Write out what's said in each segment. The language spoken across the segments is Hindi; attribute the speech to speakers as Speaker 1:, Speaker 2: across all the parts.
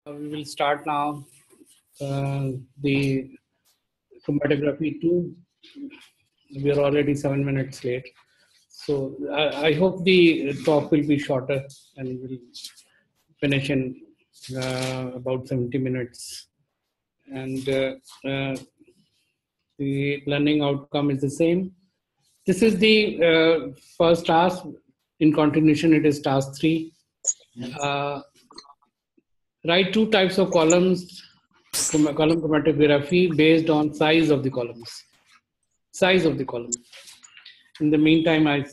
Speaker 1: We will start now the chromatography 2. We are already 7 minutes late. So I hope the talk will be shorter and we'll finish in about 70 minutes. And the learning outcome is the same. This is the first task. In continuation, it is task 3. Write 2 types of columns, column chromatography based on size of the columns. Size of the column. In the meantime, I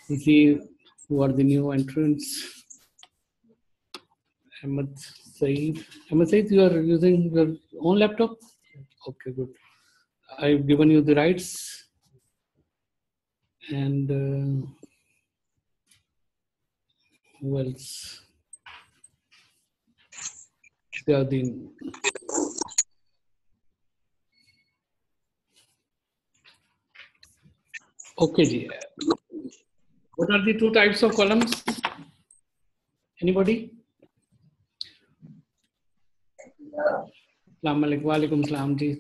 Speaker 1: see who are the new entrants. Ahmed Saeed. Ahmed Saeed, you are using your own laptop? Okay, good. I've given you the rights. And who else? Okay, ji. What are the 2 types of columns? Anybody? वालेकुम सलाम जी.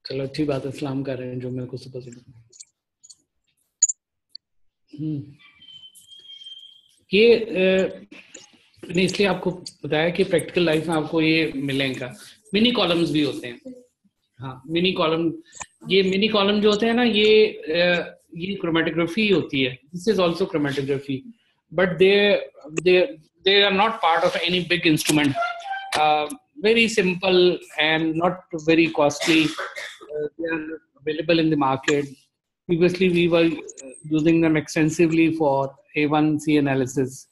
Speaker 1: चलो अच्छी बात है, सलाम कर रहे हैं जो मेरे को सुबह से. ये मैंने इसलिए आपको बताया कि प्रैक्टिकल लाइफ में आपको ये मिलेगा. मिनी कॉलम्स भी होते हैं. हाँ, मिनी कॉलम. ये मिनी कॉलम जो होते हैं ना, ये क्रोमेटोग्राफी होती है. This is also chromatography, but they are not part of any big instrument. Very simple and not very costly. They are available in the market. Previously, we were using them extensively for A1C analysis,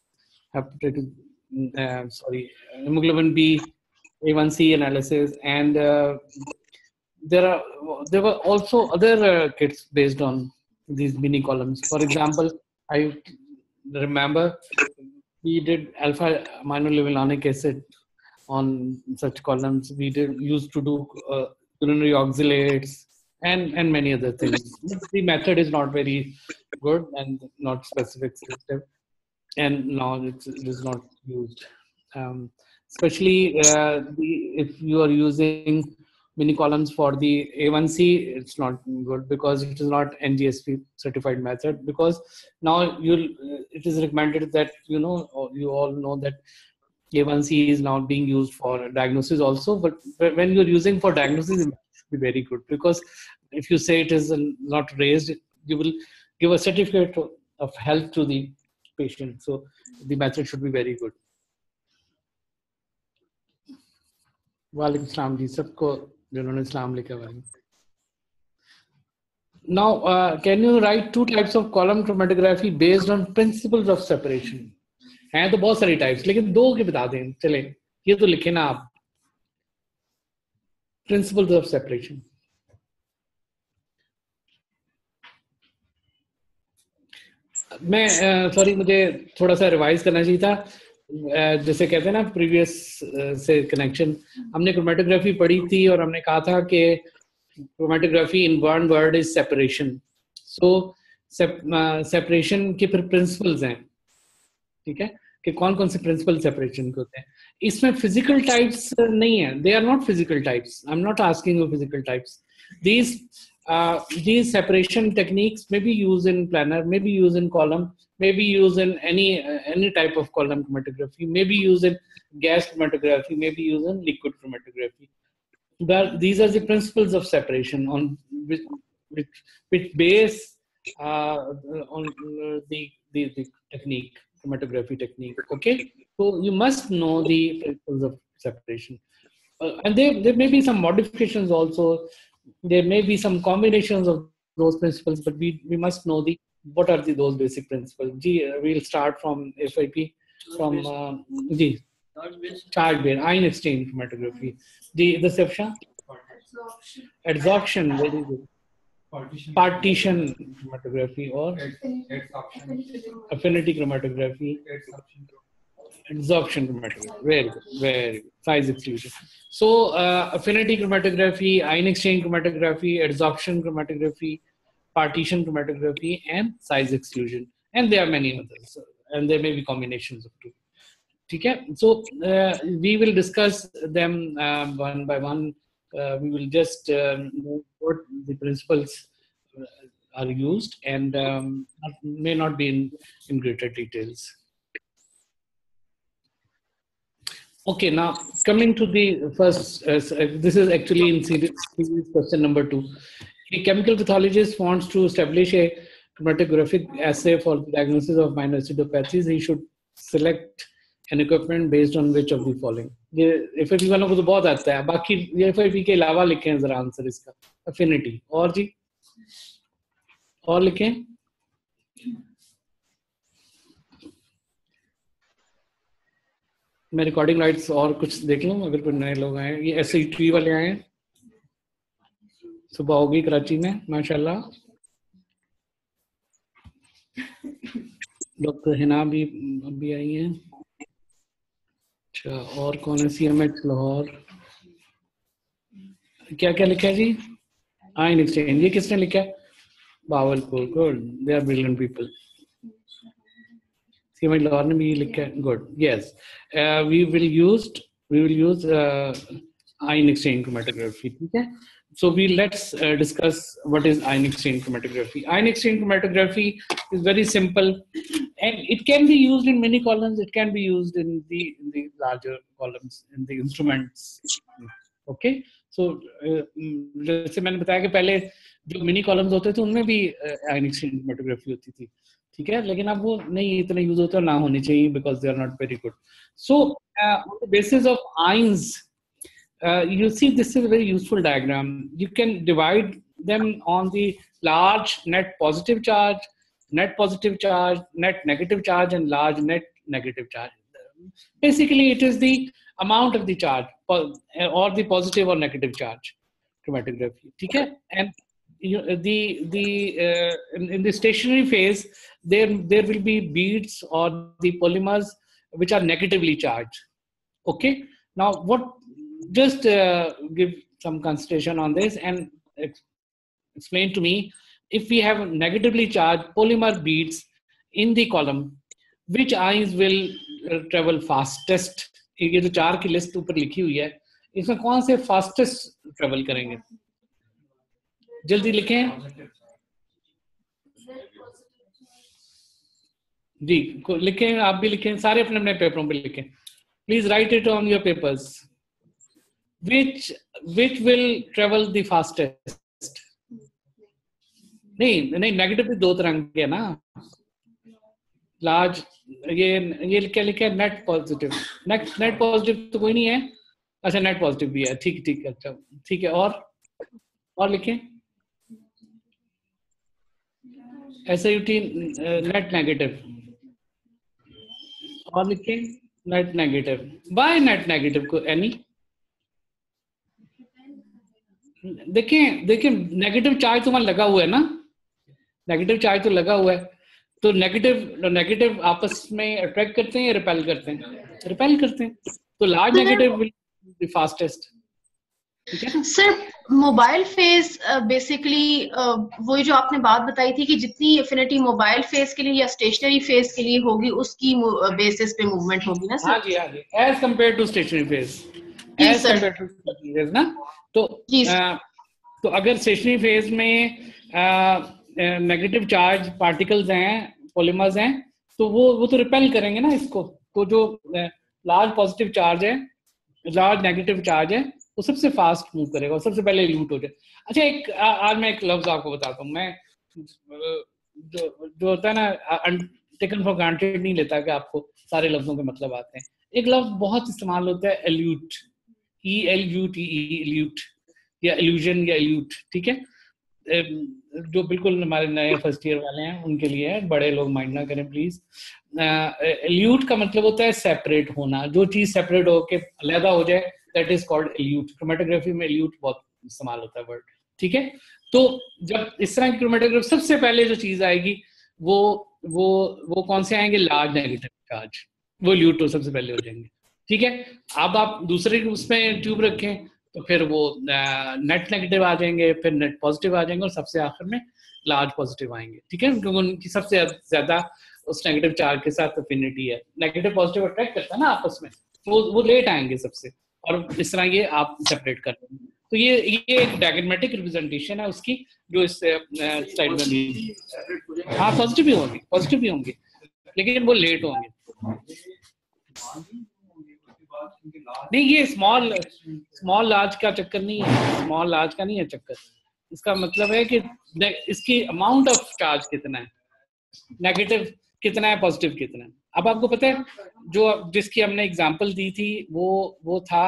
Speaker 1: hemoglobin B, A1C analysis, and there were also other kits based on these mini columns. For example, I remember we did alpha aminolevulinic acid on such columns. We used to do urinary oxalates and many other things. The method is not very good and not specific sensitive, and now it is not used. Especially if you are using mini columns for the A1C, it's not good because it is not NGSP certified method. Because now it is recommended that you all know that A1C is now being used for diagnosis also. But when you're using for diagnosis, it should be very good, because if you say it is not raised, you will give a certificate of health to the patient. So the method should be very good. Walaikum salam ji, sabko jinhone salam likha hai. Now, can you write 2 types of column chromatography based on principles of separation? हैं तो बहुत सारी टाइप्स, लेकिन 2 के बता दें. चले, ये तो लिखे ना आप. Principles of separation. मैं सॉरी, मुझे थोड़ा सा रिवाइज करना चाहिए था. जैसे कहते हैं ना, प्रीवियस से कनेक्शन, हमने क्रोमेटोग्राफी पढ़ी थी और हमने कहा था कि chromatography in one word is separation. So separation के फिर प्रिंसिपल्स हैं, ठीक है, कि कौन कौन से प्रिंसिपल सेपरेशन के होते हैं. इसमें फिजिकल टाइप्स नहीं है. They are not physical types. I am not asking you physical types. These separation techniques may be used in planar, may be used in column, may be used in any type of column chromatography, may be used in gas chromatography, may be used in liquid chromatography. These are the principles of separation on which base on the technique, chromatography technique. Okay, so you must know the principles of separation, and there may be some modifications also. There may be some combinations of those principles, but we must know what are those basic principles. We'll start from FIP, from charge-based ion exchange chromatography. The Sefsha? Adsorption, very good. Partition chromatography or affinity chromatography. Adsorption chromatography, very good, very good. Size exclusion. So affinity chromatography, ion exchange chromatography, adsorption chromatography, partition chromatography, and size exclusion. And there are many others, and there may be combinations of 2. ठीक है. So we will discuss them one by one. We will just know what the principles are used and may not be in greater details. Okay, now coming to the first, this is actually in series question number 2. A chemical pathologist wants to establish a chromatographic assay for the diagnosis of minor acidopathies. He should select an equipment based on which of the following. ये FFP वालों को तो बहुत आता है, बाकी ये FFP के अलावा लिखें जरा आंसर इसका. Affinity और जी और लिखें. मैं रिकॉर्डिंग राइट्स और कुछ देख लूं अगर कोई नए लोग आए. ये SAT वाले आए हैं, सुबह होगी कराची में माशाल्लाह. डॉक्टर हिना भी अभी आई हैं. अच्छा, और कौन है? CMH लाहौर. क्या क्या लिखा है जी? Ion exchange. ये किसने लिखा है? Bahawalpur. Good, they are brilliant people. CMH Lahore ने भी लिखा है. Good, yes. We will use ion exchange chromatography. ठीक है. So let's discuss what is ion exchange chromatography. Ion exchange chromatography is very simple, and it can be used in many columns. It can be used in the larger columns in the instruments. Okay. So जैसे मैंने बताया कि पहले जो मिनी कॉलम्स होते थे उनमें भी ion exchange chromatography होती थी. ठीक है, लेकिन अब वो नहीं इतने यूज होते और ना होनी चाहिए because they are not very good. So on the basis of ions, you see this is a very useful diagram. You can divide them on the large net positive charge, net positive charge, net negative charge, and large net negative charge. Basically, it is the amount of the charge or the positive or negative charge chromatography. Okay? And in the stationary phase, there will be beads or the polymers which are negatively charged. Okay? Now, just give some consideration on this and explain to me, if we have negatively charged polymer beads in the column, which ions will travel fastest? ये जो 4 की लिस्ट ऊपर लिखी हुई है, इसमें कौन से फास्टेस्ट ट्रेवल करेंगे? जल्दी लिखें जी, लिखें, आप भी लिखें, सारे अपने अपने पेपरों पे लिखें. Please write it on your papers. Which will travel the fastest? नहीं, नेगेटिव भी 2 तरह के है ना. लार्ज, ये क्या लिखा है? Net positive. नेट पॉजिटिव तो कोई नहीं है. अच्छा, नेट पॉजिटिव भी है. ठीक. अच्छा, ठीक है. और लिखें SAT नेट नेगेटिव. और लिखें net negative. By net negative को एनी. देखिए नेगेटिव चार्ज तुम्हारा लगा हुआ है ना. नेगेटिव चार्ज तो लगा हुआ है, तो नेगेटिव आपस में अट्रैक्ट करते हैं या रिपेल करते हैं? रिपेल करते हैं. तो large negative will be fastest. ठीक है
Speaker 2: सर. मोबाइल फेज बेसिकली वो जो आपने बात बताई थी कि जितनी एफिनिटी मोबाइल फेज के लिए या स्टेशनरी फेज के लिए होगी उसकी बेसिस पे मूवमेंट होगी ना सर?
Speaker 1: हाँ जी. As compare to stationary phase. As compare to stationary phase ना. तो अगर स्टेशनरी फेज में नेगेटिव चार्ज पार्टिकल्स हैं, पॉलीमर्स हैं, तो वो तो रिपेल करेंगे ना इसको. तो जो लार्ज पॉजिटिव चार्ज है, लार्ज नेगेटिव चार्ज है, वो सबसे फास्ट मूव करेगा और सबसे पहले ल्यूट हो जाए. अच्छा, आज मैं एक लफ्ज आपको बताता हूँ. मैं जो होता है ना, टेकन फॉर ग्रांटेड नहीं लेता कि आपको सारे लफ्जों के मतलब आते हैं. एक लफ्ज बहुत इस्तेमाल होता है, एल्यूट. ELUTE, एल्यूट या इल्यूजन या एल्यूट. ठीक है, जो बिल्कुल हमारे नए फर्स्ट ईयर वाले हैं उनके लिए है, बड़े लोग माइंड ना करें प्लीज. एल्यूट का मतलब होता है सेपरेट होना. जो चीज सेपरेट होके अलग हो जाए, that is called elude. Chromatography में एल्यूट बहुत इस्तेमाल होता है वर्ड. ठीक है, तो जब इस तरह की क्रोमेटोग्राफी, सबसे पहले जो चीज आएगी वो कौन से आएंगे? Large negative charge. वो एल्यूट तो सबसे पहले हो जाएंगे. ठीक है, अब आप दूसरे उसमें ट्यूब रखें तो फिर वो नेट नेगेटिव आ जाएंगे, फिर नेट पॉजिटिव आ जाएंगे और सबसे आखिर में लार्ज पॉजिटिव आएंगे. ठीक है, क्योंकि उनकी सबसे ज्यादा उस नेगेटिव चार्ज के साथ अफिनिटी है, नेगेटिव पॉजिटिव अट्रैक्ट करता है ना आपस में, वो लेट आएंगे सबसे, और इस तरह ये आप सेपरेट कर रहे हैं। तो ये एक डायग्रामेटिक रिप्रेजेंटेशन है उसकी जो इस स्लाइड में दी। हाँ पॉजिटिव भी होंगे लेकिन वो लेट होंगे। नहीं ये स्मॉल लार्ज का चक्कर नहीं है, स्मॉल लार्ज का नहीं है चक्कर। इसका मतलब है कि इसकी अमाउंट ऑफ चार्ज कितना है, नेगेटिव कितना है, पॉजिटिव कितना है। अब आपको पता है जो जिसकी हमने एग्जांपल दी थी वो था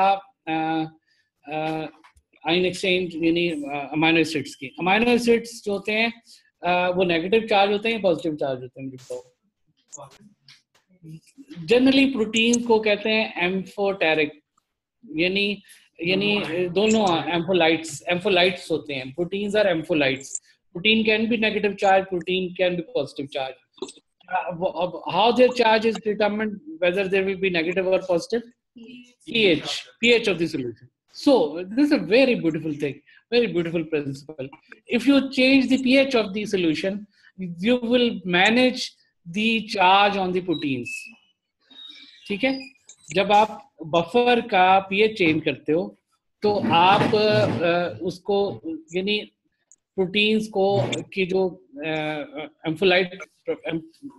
Speaker 1: आयन एक्सचेंज, यानी अमाइनो एसिड्स की। अमाइनो एसिड्स जो होते हैं वो नेगेटिव चार्ज होते हैं, पॉजिटिव चार्ज होते हैं। मुझे जनरली प्रोटीन को कहते हैं एम्फोटेरिक, यानी दोनों एम्फोलाइट्स होते हैं। Proteins are ampholytes. Protein can be negative charge, protein can be positive charge. How their charge is determined, whether there will be negative or positive? pH of the solution. So this is a very beautiful thing, very beautiful principle. If you change the pH of the solution, you will manage the charge on the proteins. ठीक है, जब आप बफर का pH चेंज करते हो तो आप उसको यानी प्रोटीन्स को की जो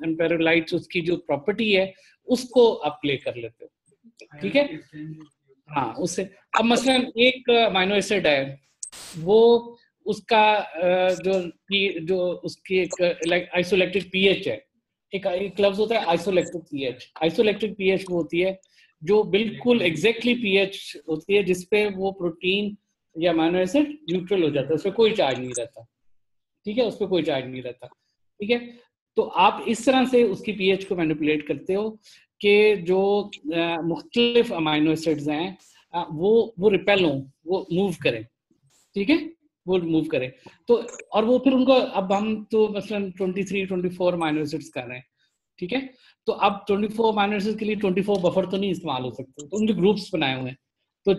Speaker 1: एम्पेरोलाइट्स उसकी जो प्रॉपर्टी है उसको आप प्ले कर लेते हो। ठीक है, हाँ उससे। अब मसलन एक अमाइनो एसिड है, वो उसका जो उसकी एक आइसोलेक्टिक पीएच है, एक लफ्ज होता है आइसोलेक्टिक पीएच। आइसोलेक्टिक पीएच वो होती है जो बिल्कुल एग्जैक्टली पीएच होती है जिसपे वो प्रोटीन या अमाइनो एसिड न्यूट्रल हो जाता है, उसपे कोई चार्ज नहीं रहता। ठीक है, उसपे कोई चार्ज नहीं रहता। ठीक है, तो आप इस तरह से उसकी पीएच को मैनिपुलेट करते हो कि जो मुख्तलिफ अमाइनो एसिड्स हैं वो रिपेल हों, वो मूव करें। ठीक है, वो मूव करें तो, और वो फिर उनको, अब हम तो मसलन 23-24 अमाइनो एसिड्स कर रहे हैं। ठीक है, तो अब 24 अमाइनो एसिड्स के लिए 24 बफर तो नहीं इस्तेमाल हो सकते, तो उनके ग्रुप्स बनाए हुए हैं। तो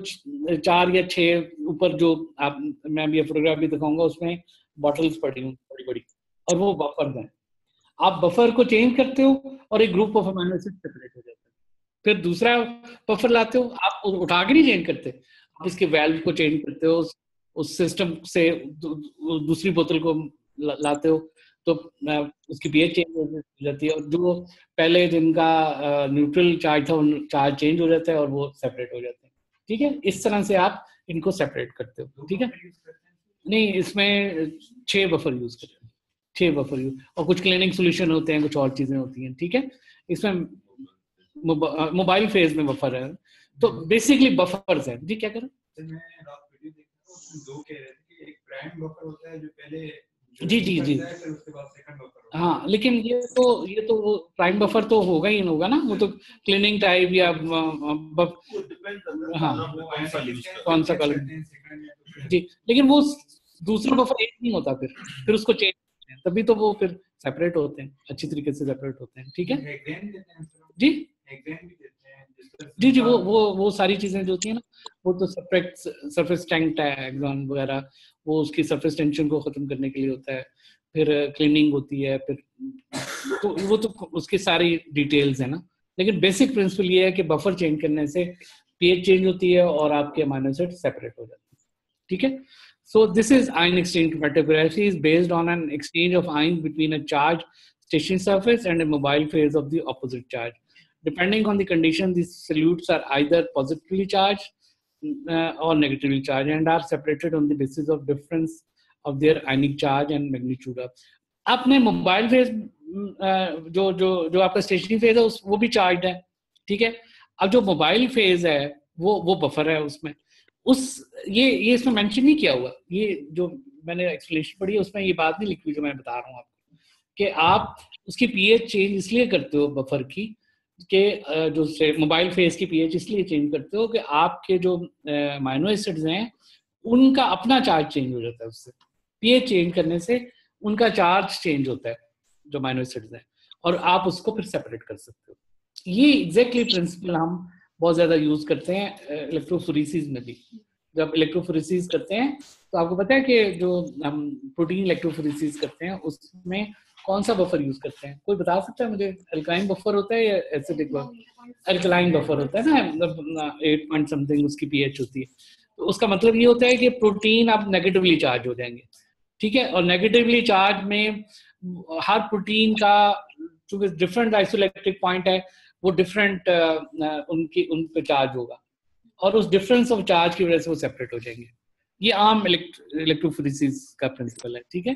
Speaker 1: 4 या 6 ऊपर जो आप, मैं अभी फोटोग्राफ भी दिखाऊंगा, उसमें बॉटल्स पड़ी हुई बड़ी बड़ी, और वो बफर हैं। आप बफर को चेंज करते हो और एक group of amino acid separate हो जाता है। फिर दूसरा बफर लाते हो, आप उठा के नहीं चेंज करते, आप इसके वैल्व को चेंज करते हो, उस सिस्टम से दूसरी बोतल को लाते हो तो उसकी पीएच चेंज हो जाती है, और जो पहले जिनका न्यूट्रल चार्ज था उन चार्ज चेंज हो जाता है और वो सेपरेट हो जाते हैं। ठीक है, इस तरह से आप इनको सेपरेट करते हो। ठीक है, नहीं इसमें 6 बफर यूज करते हैं, 6 बफर यूज, और कुछ क्लीनिंग सोल्यूशन होते हैं, कुछ और चीजें होती हैं। ठीक है, इसमें मोबाइल फेज में बफर है, तो बेसिकली बफर्स है। जी क्या करें, जी हाँ, लेकिन ये तो प्राइम बफर तो होगा ही होगा ना, वो तो क्लीनिंग टाइप या हाँ कौन सा कलर जी, लेकिन वो दूसरा बफर एक नहीं होता, फिर उसको चेंज करते हैं, तभी तो वो फिर सेपरेट होते हैं, अच्छी तरीके से सेपरेट होते हैं। ठीक है जी जी वो सारी चीजें जो होती है ना, वो तो सरफेस टैंक एक्सॉन वगैरह, वो उसकी सरफेस टेंशन को खत्म करने के लिए होता है, फिर क्लीनिंग होती है, फिर तो वो तो उसकी सारी डिटेल्स है ना। लेकिन बेसिक प्रिंसिपल ये है कि बफर चेंज करने से पीएच चेंज होती है और आपके अमाइनो एसिड सेपरेट हो जाते हैं। ठीक है, so this is ion exchange chromatography is based on an exchange of ions between a charged stationary surface and a mobile phase of the opposite charge. Depending on the condition, these solutes are either positively charged or negatively charged and are separated on the basis of difference of their ionic charge and magnitude of. आपने मोबाइल फेज जो आपका स्टेशनरी फेज है वो भी चार्ज है। ठीक है, अब जो मोबाइल फेज है वो बफर है, उसमें ये इसमें मेंशन नहीं किया हुआ, ये जो मैंने एक्सप्लेनेशन पढ़ी है उसमें ये बात नहीं लिखी हुई जो मैं बता रहा हूँ आपको, कि आप उसकी पीएच चेंज इसलिए करते हो बफर की, कि जो मोबाइल फेज की पीएच इसलिए चेंज करते हो कि आपके जो अमाइनो एसिड्स हैं उनका अपना चार्ज चेंज हो जाता है, उससे पीएच चेंज करने से उनका चार्ज चेंज होता है जो अमाइनो एसिड्स हैं, और आप उसको फिर सेपरेट कर सकते हो। ये एग्जैक्टली प्रिंसिपल हम बहुत ज्यादा यूज करते हैं इलेक्ट्रोफोरेसिस में भी। जब इलेक्ट्रोफोरेसिस करते हैं तो आपको पता है कि जो हम प्रोटीन इलेक्ट्रोफोरेसिस करते हैं उसमें कौन सा बफर यूज करते हैं? कोई बता सकता है मुझे? अल्कालाइन बफर होता है या एसिडिक बफर? अल्कालाइन बफर होता है ना, मतलब 8 पॉइंट समथिंग उसकी पीएच होती है। तो उसका मतलब ये होता है कि प्रोटीन आप नेगेटिवली चार्ज हो जाएंगे, ठीक है। और नेगेटिवली चार्ज में हर प्रोटीन का जो डिफरेंट आइसोइलेक्ट्रिक पॉइंट है वो डिफरेंट उन पे चार्ज होगा, और उस डिफरेंस ऑफ चार्ज की वजह से वो सेपरेट हो जाएंगे। ये आम इलेक्ट्रोफोरेसिस का प्रिंसिपल है, ठीक है।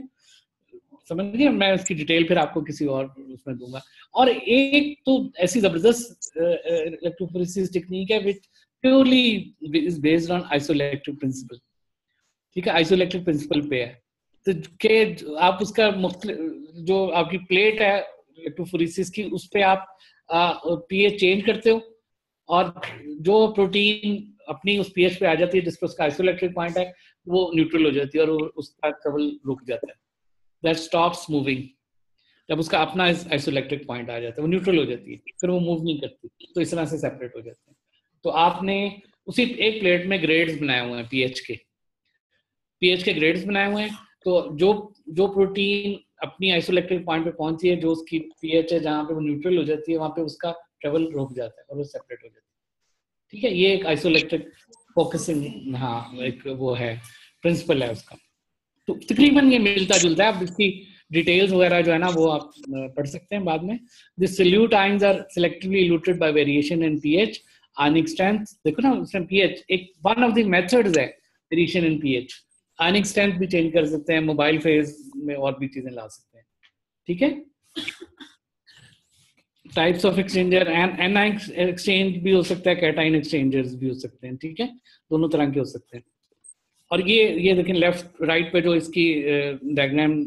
Speaker 1: समझ गए? मैं इसकी डिटेल फिर आपको किसी और उसमें दूंगा। और एक तो ऐसी जबरदस्त इलेक्ट्रोफोरेसिस टेक्निक है which purely is based on isoelectric principle, ठीक है। आइसोइलेक्ट्रिक प्रिंसिपल पे है, तो के आप उसका जो आपकी प्लेट है इलेक्ट्रोफोरेसिस की, उस पे आप पीएच चेंज करते हो, और जो प्रोटीन अपनी उस पीएच पे आ जाती है जिस पर उसका आइसोइलेक्ट्रिक पॉइंट है, वो न्यूट्रल हो जाती है और उसका ट्रबल रुक जाता है, दैट स्टॉप्स मूविंग। जब उसका अपना आइसोइलेक्ट्रिक पॉइंट आ जाता है, वो न्यूट्रल हो जाती है, फिर वो मूव नहीं करती, तो इस तरह से सेपरेट हो जाते हैं। तो आपने उसी एक प्लेट में ग्रेड्स बनाए हुए हैं, पीएच के ग्रेड्स बनाए हुए हैं। तो जो प्रोटीन अपनी आइसोइलेक्ट्रिक पॉइंट पे पहुंची है, जो उसकी पीएच है जहाँ पे वो न्यूट्रल हो जाती है, वहां पे उसका ट्रेवल रुक जाता है और वो सेपरेट हो जाता है, ठीक है। ये एक आइसोइलेक्ट्रिक फोकसिंग, हाँ, एक वो है प्रिंसिपल है उसका। तो तकरीबन ये मिलता जुलता है। आप इसकी डिटेल्स वगैरह जो है ना वो आप पढ़ सकते हैं बाद में। The solute ions are selectively eluted by variation in pH, ionic strength. देखो ना, उसमें पीएच एक वन ऑफ द मेथड्स है, variation in pH. Ionic strength भी चेंज कर सकते हैं, मोबाइल फेज में और भी चीजें ला सकते हैं, ठीक है। Types of exchanger, A9 exchange भी हो सकता है, कैटाइन एक्सचेंजर्स भी हो सकते हैं, ठीक है। दोनों तरह के हो सकते हैं। और ये देखें लेफ्ट राइट पे जो इसकी डायग्राम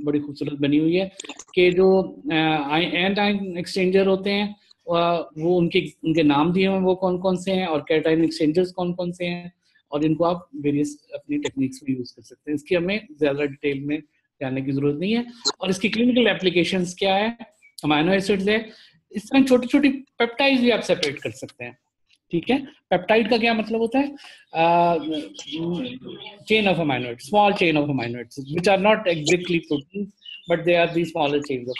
Speaker 1: बड़ी खूबसूरत बनी हुई है कि जो एनाइन एक्सचेंजर होते हैं वो उनके नाम दिए हुए हैं, वो कौन कौन से हैं, और कैटाइन एक्सचेंजर्स कौन कौन से हैं, और इनको आप वेरियस अपनी टेक्निक्स में यूज कर सकते हैं। इसकी हमें ज्यादा डिटेल में जानने की जरूरत नहीं है। और इसकी क्लिनिकल एप्लीकेशंस क्या है? अमाइनो एसिड्स है, इस तरह छोटी छोटी पेप्टाइड्स भी आप सेपरेट कर सकते हैं, ठीक है। पेप्टाइड का क्या मतलब होता है? Chain of amino acids, small chain of amino acids which are not exactly protein but they are the smaller chains of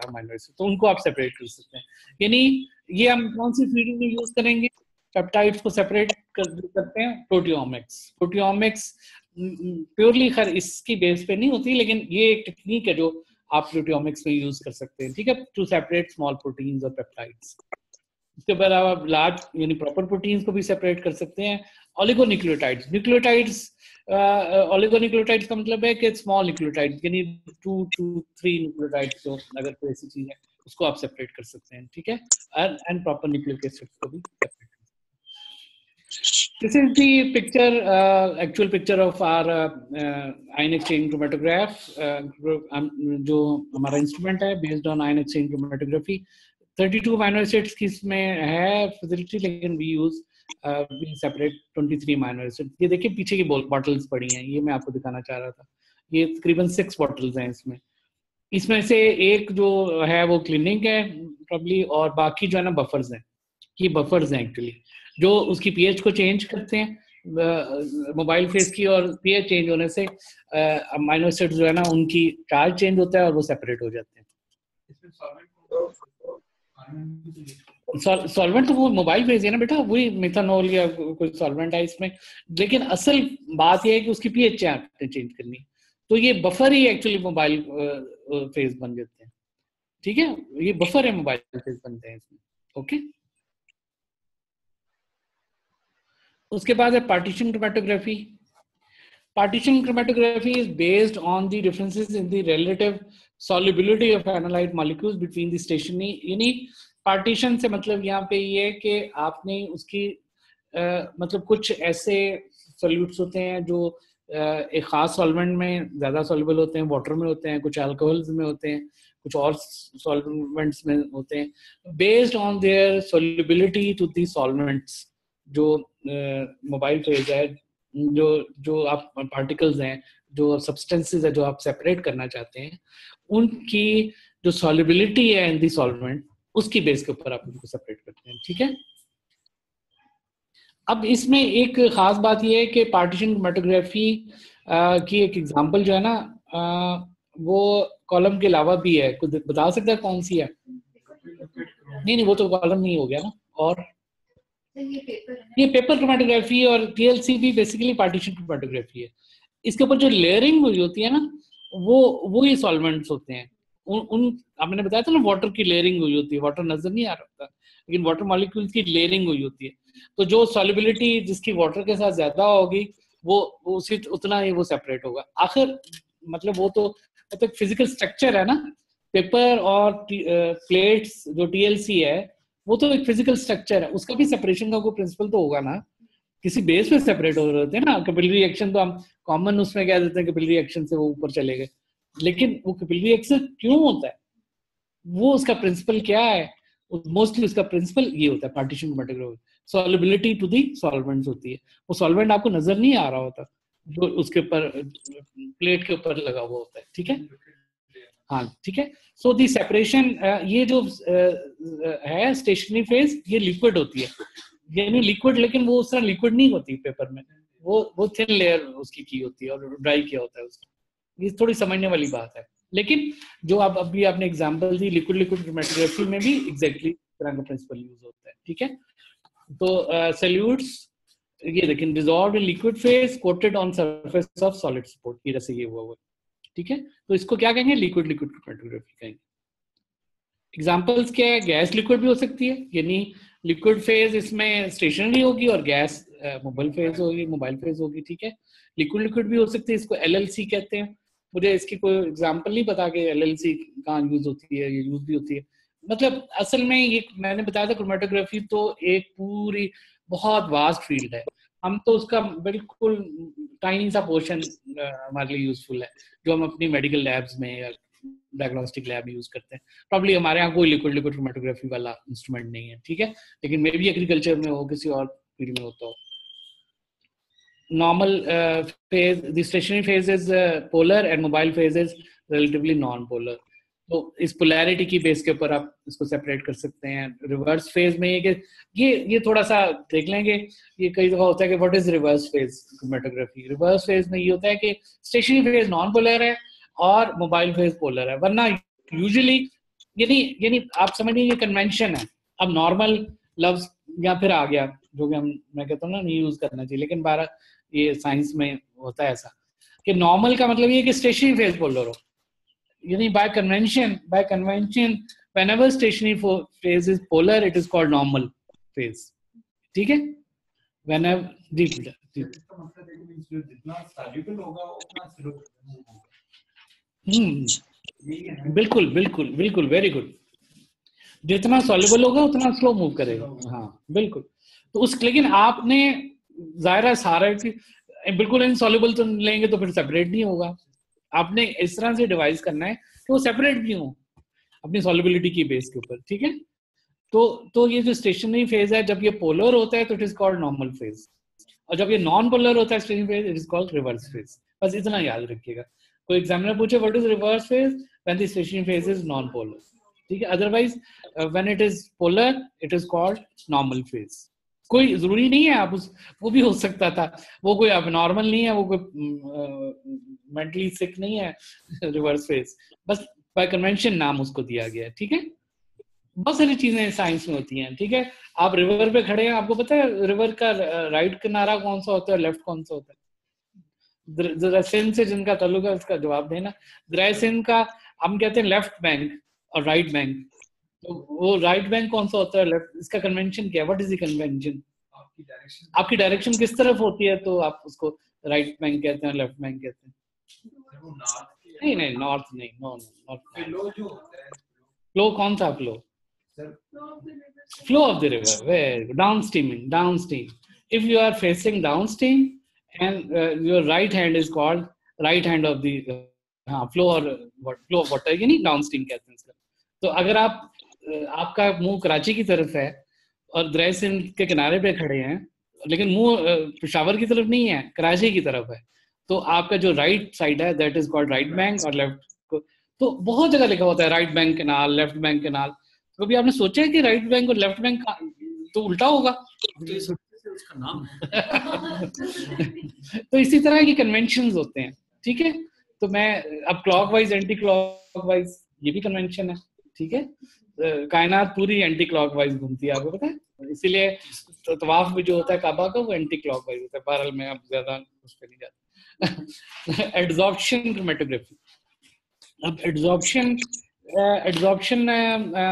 Speaker 1: amino acids, तो उनको आप सेपरेट कर सकते हैं। यानी ये हम कौन सी फीडिंग में यूज करेंगे पेप्टाइड्स को सेपरेट करते हैं? प्रोटियोमिक्स प्योरली खैर इसकी बेस पे नहीं होती, लेकिन ये एक टेक्निक है जो आप प्रोटियोमिक्स में यूज कर सकते हैं, ठीक है, टू सेपरेट स्मॉल प्रोटीन्स और पेप्टाइड्स। इसके बाद आप लार्ज यानी प्रॉपर प्रोटीन्स को भी सेपरेट कर सकते हैं। ऑलिगोन्यूक्लियोटाइड्स ऑलिगोन्यूक्लियोटाइड्स का मतलब है कि स्मॉल न्यूक्लियोटाइड्स, यानी 2 to 3 न्यूक्लियोटाइड्स, जो अगर कोई ऐसी चीज है उसको आप सेपरेट कर सकते हैं, ठीक है। एंड प्रॉपर न्यूक्लिक एसिड्स को भी सेपरेट कर सकते हैं। This is the picture, actual picture of our ion exchange chromatograph, जो हमारा इंस्ट्रूमेंट है based on ion exchange chromatography। 32 amino acids की इसमें है फैसिलिटी, लेकिन we separate 23 अमीनो एसिड। ये देखिए पीछे की बॉटल्स पड़ी हैं, ये मैं आपको दिखाना चाह रहा था। ये तकरीबन 6 बॉटल्स हैं इसमें से एक जो है वो क्लिनिक है प्रॉब्ली, और बाकी जो है ना बफर्स हैं। ये बफर्स हैं एक्चुअली जो उसकी पीएच को चेंज करते हैं मोबाइल फेस की, और पीएच चेंज होने से अमीनो एसिड जो है ना उनकी चार्ज चेंज होता है और वो सेपरेट हो जाते हैं। सॉल्वेंट तो वो मोबाइल फेस है ना बेटा, वही मिथानॉल या कोई सॉल्वेंट है इसमें, लेकिन असल बात यह है कि उसकी पीएच चेंज करनी, तो ये बफर ही एक्चुअली मोबाइल फेस बन जाते हैं, ठीक है। ये बफर है, मोबाइल फेस बनते हैं इसमें, ओके। उसके बाद है partition chromatography. Partition chromatography is based on the differences in the relative solubility of analyte molecules between the stationary, यानी partition से मतलब यहाँ पे ये है कि आपने उसकी मतलब कुछ ऐसे solutes होते हैं जो एक खास solvent में ज़्यादा soluble होते हैं, water में होते हैं, कुछ alcohols में होते हैं, कुछ और solvents में होते हैं, based on their solubility to the solvents। जो मोबाइल फेज है, जो आप पार्टिकल्स हैं, जो सब्सटेंसेस है जो आप सेपरेट करना चाहते हैं, उनकी जो सॉल्युबिलिटी है इन दी सॉल्वेंट, उसकी बेस के ऊपर आप उनको सेपरेट करते हैं, ठीक है। अब इसमें एक खास बात यह है कि पार्टीशन क्रोमैटोग्राफी की एक एग्जांपल जो है ना वो कॉलम के अलावा भी है, कुछ बता सकता है कौन सी है? नहीं वो तो कॉलम नहीं हो गया ना। और ये पेपर क्रोमेटोग्राफी और टीएलसी भी बेसिकली पार्टीशन क्रोमेटोग्राफी है। इसके ऊपर जो लेयरिंग हुई होती है ना, वो ये सॉल्वेंट्स होते हैं। उन आपने बताया था ना वाटर की लेयरिंग हुई होती है, वाटर नजर नहीं आ रहा था लेकिन वाटर मॉलिक्यूल्स की लेयरिंग हुई होती है। तो जो सॉल्युबिलिटी जिसकी वाटर के साथ ज्यादा होगी वो उसी उतना ही वो सेपरेट होगा आखिर। मतलब वो तो मतलब फिजिकल स्ट्रक्चर है ना, पेपर और प्लेट्स जो टीएलसी है वो तो एक फिजिकल स्ट्रक्चर है, उसका भी सेपरेशन का कोई प्रिंसिपल तो होगा ना, किसी बेस पे सेपरेट हो रहे होते हैं ना। कैपिलरी रिएक्शन तो हम कॉमन उसमें कह देते हैं कैपिलरी रिएक्शन से वो ऊपर चले गए, लेकिन वो कैपिलरी रिएक्शन क्यों होता है, वो उसका प्रिंसिपल क्या है? मोस्टली उसका प्रिंसिपल ये होता है partition chromatography, solubility to the solvents होती है। वो सॉल्वेंट आपको नजर नहीं आ रहा होता जो उसके ऊपर प्लेट के ऊपर लगा हुआ होता है, ठीक है। हाँ ठीक है। सो दी सेपरेशन, ये जो है स्टेशनरी फेज, ये लिक्विड होती है, यानी लिक्विड, लेकिन वो उस तरह लिक्विड नहीं होती पेपर में, वो थिन लेयर उसकी की होती है और ड्राई किया होता है उसको। ये थोड़ी समझने वाली बात है, लेकिन जो आप अभी आपने एग्जांपल दी लिक्विड लिक्विड क्रोमेटोग्राफी में भी एग्जैक्टली तरह का प्रिंसिपल यूज होता है, ठीक है। तो सॉल्यूट्स ये लेकिन dissolved in liquid phase coated on surface of solid support, ये जैसे ये हुआ, ठीक है। तो इसको क्या कहेंगे? लिक्विड लिक्विड क्रोमेटोग्राफी कहेंगे। एग्जांपल्स क्या है? गैस लिक्विड भी हो सकती है, यानी लिक्विड फेज इसमें स्टेशनरी होगी और गैस मोबाइल फेज होगी, मोबाइल फेज होगी, ठीक है। लिक्विड लिक्विड भी हो सकती है, इसको एलएलसी कहते हैं। मुझे इसकी कोई एग्जांपल नहीं पता कि एलएलसी कहाँ यूज होती है, ये यूज भी होती है। मतलब असल में ये मैंने बताया था क्रोमेटोग्राफी तो एक पूरी बहुत वास्ट फील्ड है, हम तो उसका बिल्कुल टाइनी सा पोर्शन हमारे लिए यूजफुल है जो हम अपनी मेडिकल लैब्स में या डायग्नोस्टिक लैब यूज करते हैं। प्रॉब्ली हमारे यहाँ कोई लिक्विड लिक्विड क्रोमेटोग्राफी वाला इंस्ट्रूमेंट नहीं है, ठीक है, लेकिन मे भी एग्रीकल्चर में हो, किसी और फील्ड में होता हो। normal phase, the stationary phase is polar and mobile phase is relatively non-polar. तो इस पोलैरिटी की बेस के ऊपर आप इसको सेपरेट कर सकते हैं। रिवर्स फेज में ये थोड़ा सा देख लेंगे, ये कई दफा होता है कि what is reverse phase chromatography. Reverse phase में ये होता है कि स्टेशनरी फेज नॉन पोलर है और मोबाइल फेज पोलर है, वरना यूजुअली यानी आप समझिए ये कन्वेंशन है। अब नॉर्मल लफ्ज या फिर आ गया जो कि मैं कहता हूँ ना नहीं यूज करना चाहिए, लेकिन 12 ये साइंस में होता है ऐसा कि नॉर्मल का मतलब ये कि स्टेशनरी फेज पोलर हो, यानी bye convention whenever stationary phase is polar it is called normal phase, ठीक है। whenever
Speaker 3: जितना soluble होगा उतना slow होगा।
Speaker 1: बिल्कुल बिल्कुल बिल्कुल, वेरी गुड। जितना सॉल्युबल होगा उतना स्लो मूव करेगा, हाँ बिल्कुल। तो उस लेकिन आपने जाहिर है सारा बिल्कुल इनसॉल्युबल तो लेंगे तो फिर सेपरेट नहीं होगा, आपने इस तरह से डिवाइस करना है कि वो सेपरेट भी हो अपनी सॉल्युबिलिटी की बेस के ऊपर, ठीक है। तो ये जो स्टेशनरी फेज है जब ये पोलर होता है तो it is called normal phase, और जब ये नॉन पोलर होता है stationary phase it is called reverse phase. बस इतना याद रखिएगा। कोई एग्जामिनर पूछे what is reverse phase, when the stationary phase is non polar, ठीक है। Otherwise when it is polar it is called normal phase. कोई जरूरी नहीं है आप वो भी हो सकता था, वो कोई अब नॉर्मल नहीं है, वो कोई मेंटली सिक नहीं है रिवर्स फेज, बस बाय कन्वेंशन नाम उसको दिया गया है, ठीक है। बहुत सारी चीजें साइंस में होती हैं, ठीक है। आप रिवर पे खड़े हैं, आपको पता है रिवर का राइट किनारा कौन सा होता है, लेफ्ट कौन सा होता है? जरा सिंध से जिनका ताल्लुक है उसका जवाब देना। ग्रे सिंध का हम कहते हैं लेफ्ट बैंक और राइट बैंक, तो वो राइट बैंक कौन सा होता है, लेफ्ट, इसका कन्वेंशन क्या है? What is the convention? आपकी डायरेक्शन किस तरफ होती है तो आप उसको राइट बैंक कहते हैं, लेफ्ट बैंक कहते हैं। नहीं नॉर्थ नहीं, नो फ्लो कौन सा flow? Flow of the river, very good. Downstream. If you are facing downstream and your right hand is called right hand of the flow or flow of water, यानी downstream कहते हैं इसका। तो अगर आपका मुंह कराची की तरफ है और दरिया सिंध के किनारे पे खड़े हैं, लेकिन मुंह पेशावर की तरफ नहीं है, कराची की तरफ है, तो आपका जो राइट साइड है that is called right bank, और लेफ्ट तो बहुत जगह लिखा होता है right bank canal, left bank canal. तो कभी आपने सोचा है कि राइट बैंक और लेफ्ट बैंक तो उल्टा होगा?
Speaker 3: उसका नाम
Speaker 1: तो इसी तरह की कन्वेंशंस होते हैं, ठीक है। तो मैं अब क्लॉकवाइज एंटी क्लॉकवाइज ये भी कन्वेंशन है, ठीक है। कायनात पूरी एंटी क्लॉकवाइज घूमती है, आपको पता है, इसीलिए तवाफ भी जो होता है काबा का वो एंटी क्लॉकवाइज होता है। बहरहाल मैं अब ज्यादा उस पर नहीं जाता। एड्सॉर्प्शन क्रोमेटोग्राफी, अब एड्सॉर्प्शन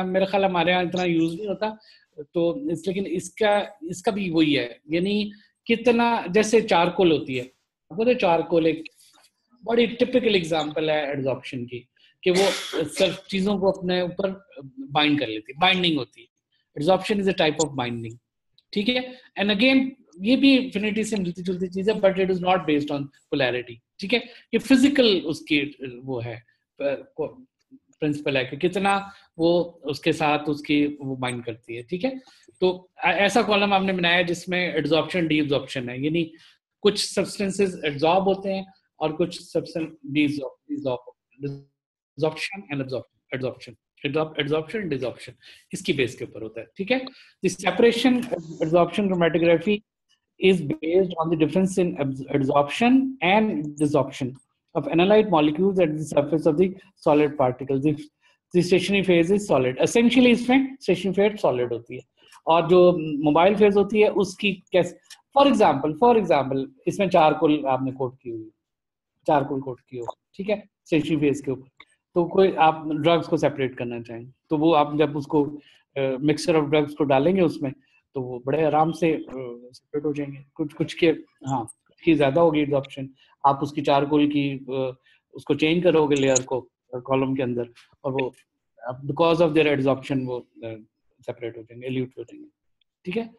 Speaker 1: मेरे ख्याल हमारे यहाँ इतना यूज नहीं होता, तो लेकिन इसका भी वही है, यानी कितना, जैसे चारकोल होती है, आपको तो चारकोल एक बड़ी टिपिकल एग्जांपल है एड्सॉर्प्शन की, कि वो सिर्फ चीजों को अपने ऊपर बाइंड कर लेती है, बाइंडिंग होती है। Adsorption is a type of binding, ठीक है। एंड अगेन ये भी इन्फिनिटी से मिलती जुलती चीज है, but it is not based on polarity, ठीक है। ये फिजिकल उसकी वो है प्रिंसिपल है कि कितना वो उसके साथ उसकी वो बाइंड करती है, ठीक है। तो ऐसा कॉलम आपने बनाया जिसमें एड्सॉर्प्शन डी एब्सॉर्प्शन है, यानी कुछ सब्सटेंसेस एब्सॉर्ब होते हैं और कुछ substance desorption and absorption, adsorption desorption इसकी बेस के ऊपर होता है, ठीक है। The separation absorption chromatography is based on the difference in adsorption and desorption of analyte molecules at the surface of the solid particles. The stationary phase is solid. Essentially इसमें stationary phase solid होती है, और जो मोबाइल फेज होती है उसकी कैसे, फॉर एग्जाम्पल इसमें चारकोल आपने कोट की हुई, चारकोल कोट की हो, ठीक है, स्टेशनरी फेज के ऊपर, तो कोई आप ड्रग्स को सेपरेट करना चाहें तो वो आप जब उसको मिक्सचर ऑफ ड्रग्स को डालेंगे उसमें, तो वो बड़े आराम से सेपरेट हो जाएंगे। कुछ के हाँ की ज्यादा होगी एब्जॉर्प्शन, आप उसकी चारकोल की उसको चेंज करोगे लेयर को कॉलम के अंदर, और वो बिकॉज ऑफ देयर एब्जॉर्प्शन वो सेपरेट हो जाएंगे, एल्यूट हो जाएंगे, ठीक है।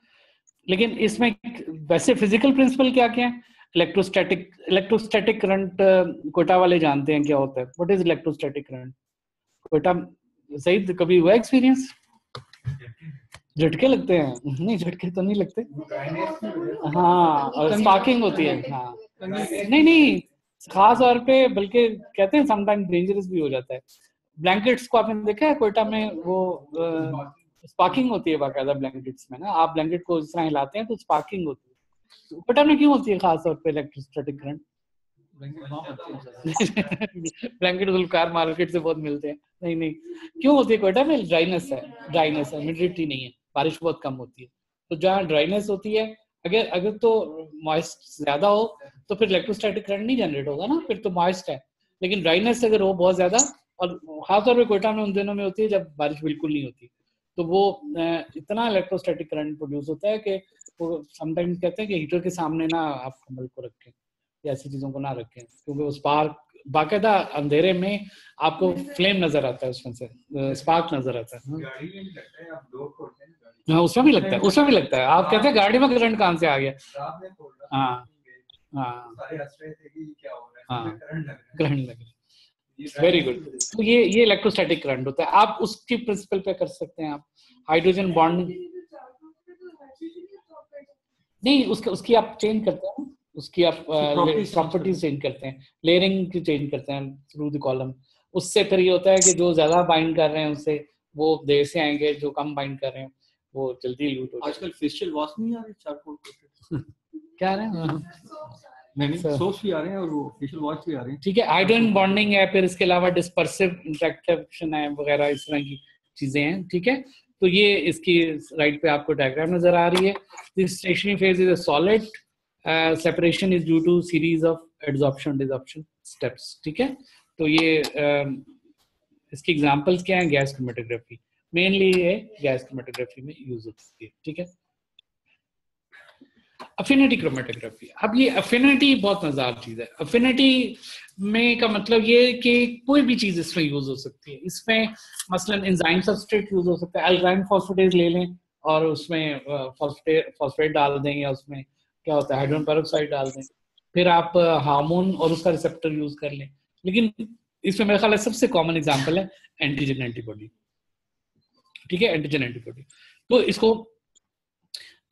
Speaker 1: लेकिन इसमें वैसे फिजिकल प्रिंसिपल क्या क्या है? इलेक्ट्रोस्टैटिक करंट कोटा वाले जानते हैं क्या होता है, व्हाट इज इलेक्ट्रोस्टैटिक करंट? कोटा सही कभी हुआ एक्सपीरियंस? झटके लगते हैं? नहीं, झटके तो नहीं लगते। हाँ, और स्पार्किंग होती है। हाँ, नहीं, खास तौर पे बल्कि कहते हैं समटाइम डेंजरस भी हो जाता है। ब्लैंकेट्स को आपने देखा है कोयटा में, वो स्पार्किंग होती है बाकायदा ब्लैंकेट्स में ना, आप ब्लैंकेट को जिस तरह हिलाते हैं तो स्पार्किंग होती है। कोयटा में क्यों होती है खास तौर पे इलेक्ट्रोस्टैटिक करंट? ब्लैंकेट गुलकार मार्केट से बहुत मिलते हैं। नहीं, क्यों होती है कोयटा में? ड्राइनेस है, ह्यूमिडिटी नहीं है, बारिश बहुत कम होती है, तो जहाँ ड्राइनेस होती है, अगर तो मॉइस्ट ज्यादा हो तो फिर इलेक्ट्रोस्टैटिक करंट नहीं जनरेट होगा ना, फिर तो मॉइस्ट है। लेकिन ड्राइनेस अगर हो बहुत ज्यादा, और खासतौर पे कोयटा में उन दिनों में होती है जब बारिश बिल्कुल नहीं होती, तो वो इतना इलेक्ट्रोस्टैटिक करंट प्रोड्यूस होता है कि वो समटाइम्स कहते हैं कि हीटर के सामने ना आप कमल को रखें, ऐसी चीजों को ना रखें, क्योंकि वो स्पार्क बाकायदा अंधेरे में आपको फ्लेम नजर आता है, उसमें से स्पार्क नजर आता है। हाँ, उसमें भी लगता है। आप कहते हैं गाड़ी में करंट कहाँ से आ गया? हाँ, करंट लग रहा। Very good. तो ये इलेक्ट्रोस्टैटिक करंट होता है, आप उसकी प्रिंसिपल पे कर सकते हैं। आप हाइड्रोजन बॉन्ड नहीं, उसकी आप चेंज करते हैं, उसकी आप प्रॉपर्टीज चेंज करते हैं, लेयरिंग की चेंज करते हैं थ्रू द कॉलम। उससे फिर ये होता है कि जो ज्यादा बाइंड कर रहे हैं उनसे वो देर से आएंगे, जो कम बाइंड कर रहे हैं वो जल्दी लूट हो जाएंगे।
Speaker 3: आजकल फेशियल वॉश नहीं आ रहे चारकोल
Speaker 1: क्या आ रहे हैं?
Speaker 3: नहीं, सोप्स भी आ रहे हैं और वो फेशियल वॉश भी आ रहे हैं, ठीक है।
Speaker 1: हाइड्रोजन बॉन्डिंग है, फिर इसके अलावा डिस्पर्सिव इंटरेक्शन है वगैरह, इस तरह की चीजें हैं, ठीक है। तो ये इसकी राइट पे आपको डायग्राम नजर आ रही है। This stationary phase is a solid, separation is due to series of adsorption desorption steps, ठीक है। तो ये इसकी एग्जांपल्स क्या हैं? गैस क्रोमेटोग्राफी मेनली ये गैस क्रोमेटोग्राफी में यूज होती है, ठीक है। अफिनिटी क्रोमेटोग्राफी, अब ये अफिनिटी बहुत मजेदार चीज है। अफिनिटी में का मतलब ये कि कोई भी चीज इसमें यूज हो सकती है। इसमें मसलन एंजाइम सबस्ट्रेट यूज हो सकता है, एल्काइल फॉस्फेटेज ले लें और उसमें फॉस्फेट डाल दें, या उसमें क्या होता है हाइड्रोजन पेरोक्साइड डाल दें, फिर आप हार्मोन और उसका रिसेप्टर यूज कर लें। लेकिन इसमें मेरा ख्याल है सबसे कॉमन एग्जांपल है एंटीजन एंटीबॉडी, ठीक है, एंटीजन एंटीबॉडी। तो इसको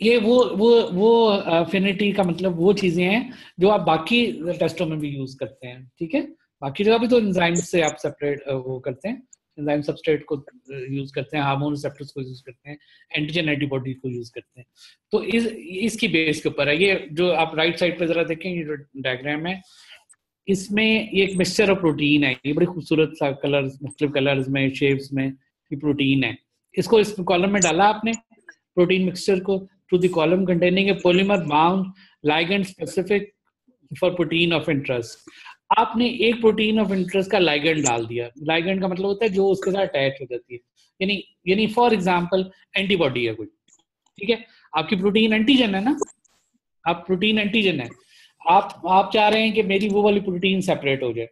Speaker 1: ये वो अफिनिटी का मतलब वो चीजें हैं जो आप बाकी टेस्टों में भी यूज करते हैं, ठीक है। बाकी जगह भी तो एंजाइम से आप सेपरेट वो करते हैं, एंजाइम सबस्ट्रेट को यूज करते हैं, हार्मोन रिसेप्टर्स को यूज करते हैं, एंटीजन एंटीबॉडी को यूज करते हैं। तो इसकी बेस के ऊपर है ये। जो आप राइट साइड पे जरा देखें, ये जो डायग्राम है इसमें ये एक मिक्सचर ऑफ प्रोटीन है, ये बड़ी खूबसूरत सा कलर्स, मुख्तलिफ कलर्स में, शेप्स में ये प्रोटीन है। इसको इस कॉलम में डाला आपने, प्रोटीन मिक्सचर को, to the column containing a polymer bound ligand specific for protein of interest. आपने एक प्रोटीन ऑफ इंटरेस्ट का लाइगेंड डाल दिया। लाइगेंड का मतलब होता है जो उसके साथ अटैच हो जाती है, यानी फॉर एग्जांपल एंटीबॉडी है कोई, ठीक है, आपकी प्रोटीन एंटीजन है ना, आप प्रोटीन एंटीजन है, आप चाह रहे हैं कि मेरी वो वाली प्रोटीन सेपरेट हो जाए,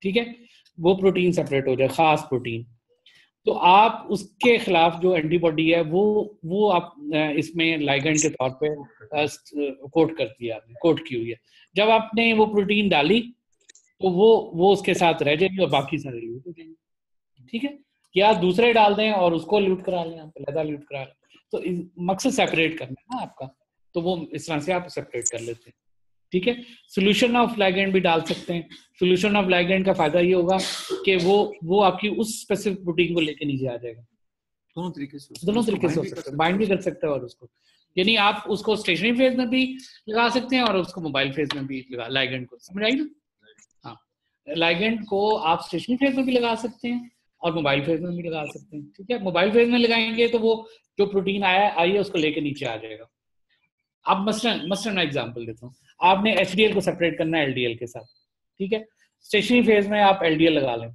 Speaker 1: ठीक है, वो प्रोटीन सेपरेट हो जाए, खास प्रोटीन, तो आप उसके खिलाफ जो एंटीबॉडी है वो आप इसमें लाइगेंड के तौर पे कोट कर दिया, आपने कोट की हुई है। जब आपने वो प्रोटीन डाली तो वो उसके साथ रह जाएगी और बाकी सारे ल्यूट हो जाएंगे, ठीक है, या दूसरे डाल दें और उसको ल्यूट करा लें, अलग ल्यूट करा लें, तो मकसद सेपरेट करना है ना आपका, तो वो इस तरह से आप सेपरेट कर लेते हैं, ठीक है। सोल्यूशन ऑफ लाइगेंड भी डाल सकते हैं। सोल्यूशन ऑफ लाइगेंड का फायदा ये होगा कि वो आपकी उस स्पेसिफिक प्रोटीन को लेके नीचे आ जाएगा। दोनों तरीके से हो सकता है, बाइंड भी कर सकते हैं, और उसको यानी आप उसको स्टेशनरी फेज में भी लगा सकते हैं और उसको मोबाइल फेज में भी लगा, लाइगेंड को, समझ आई ना? हाँ, लाइगेंड को आप स्टेशनरी फेज में भी लगा सकते हैं और मोबाइल फेज में भी लगा सकते हैं, ठीक है। मोबाइल फेज में लगाएंगे तो वो जो प्रोटीन आई है उसको लेके नीचे आ जाएगा। अब मसलन एग्जांपल देता हूँ, आपने HDL को सेपरेट करना है LDL के साथ, ठीक है, स्टेशनरी फेज में आप LDL लगा लें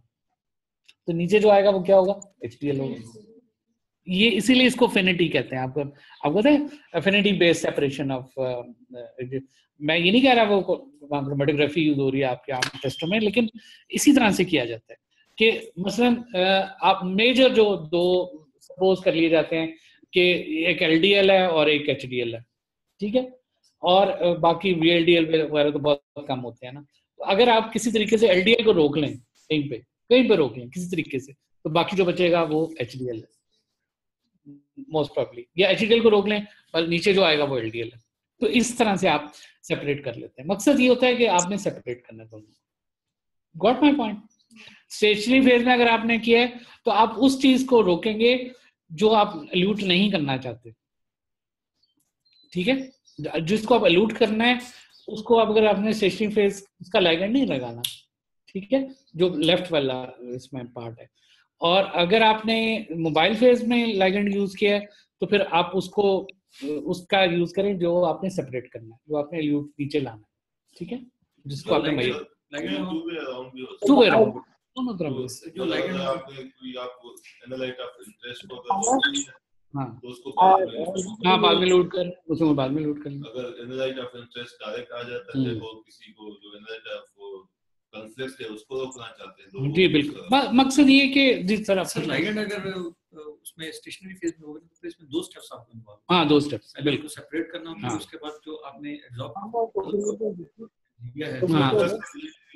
Speaker 1: तो नीचे जो आएगा वो क्या होगा, HDL होगा। ये इसीलिए इसको एफिनिटी कहते हैं। आपको पता है एफिनिटी बेस्ड सेपरेशन ऑफ, मैं ये नहीं कह रहा वो क्रोमैटोग्राफी यूज हो रही है आपके आम टेस्टों में, लेकिन इसी तरह से किया जाता है कि मसलन आप मेजर जो दो सपोज कर लिए जाते हैं कि एक LDL है और एक HDL है, ठीक है, और बाकी VLDL वगैरह तो बहुत कम होते हैं ना। तो अगर आप किसी तरीके से LDL को रोक लें, कहीं पे रोक लें किसी तरीके से, तो बाकी जो बचेगा वो HDL है मोस्ट प्रॉब्ली, या HDL को रोक लें और नीचे जो आएगा वो LDL है। तो इस तरह से आप सेपरेट कर लेते हैं। मकसद ये होता है कि आपने सेपरेट करना है दोनों। Got my point? Stationery phase में अगर आपने किया है तो आप उस चीज को रोकेंगे जो आप एल्यूट नहीं करना चाहते, ठीक है। जिसको आप एल्यूट करना है उसको आप, अगर आपने स्टेशनरी फेज उसका लाइगेंड नहीं लगाना, ठीक है, जो लेफ्ट वाला इसमें पार्ट है। और अगर आपने मोबाइल फेज में लाइगेंड यूज किया है तो फिर आप उसका यूज करें जो आपने सेपरेट करना है, जो आपने एल्यूट नीचे लाना है, ठीक है, जिसको आपने टू वे अराउंड दोनों तरफ
Speaker 4: जो लाइगेंड आपने कोई आप एनालाइट ऑफ इंटरेस्ट को
Speaker 1: हाँ
Speaker 4: तो उसको
Speaker 1: बाद में लोड कर, उसमें बाद में लोड कर।
Speaker 4: अगर एनालाइट ऑफ इंटरेस्ट डायरेक्ट आ जाता है वो किसी को जो एनालाइट ऑफ कॉन्फ्लिक्ट है उसको रोकना चाहते हैं,
Speaker 1: जी बिल्कुल। मकसद ये कि जिस तरह
Speaker 3: सर लाइगेंड अगर उसमें स्टेशनरी फेज में होगा तो इसमें दो स्टेप्स आपको इन्वॉल्व,
Speaker 1: हाँ 2 स्टेप्स बिल्कुल
Speaker 3: सेपरेट करना, फिर उसके बाद जो आपने एब्जॉर्ब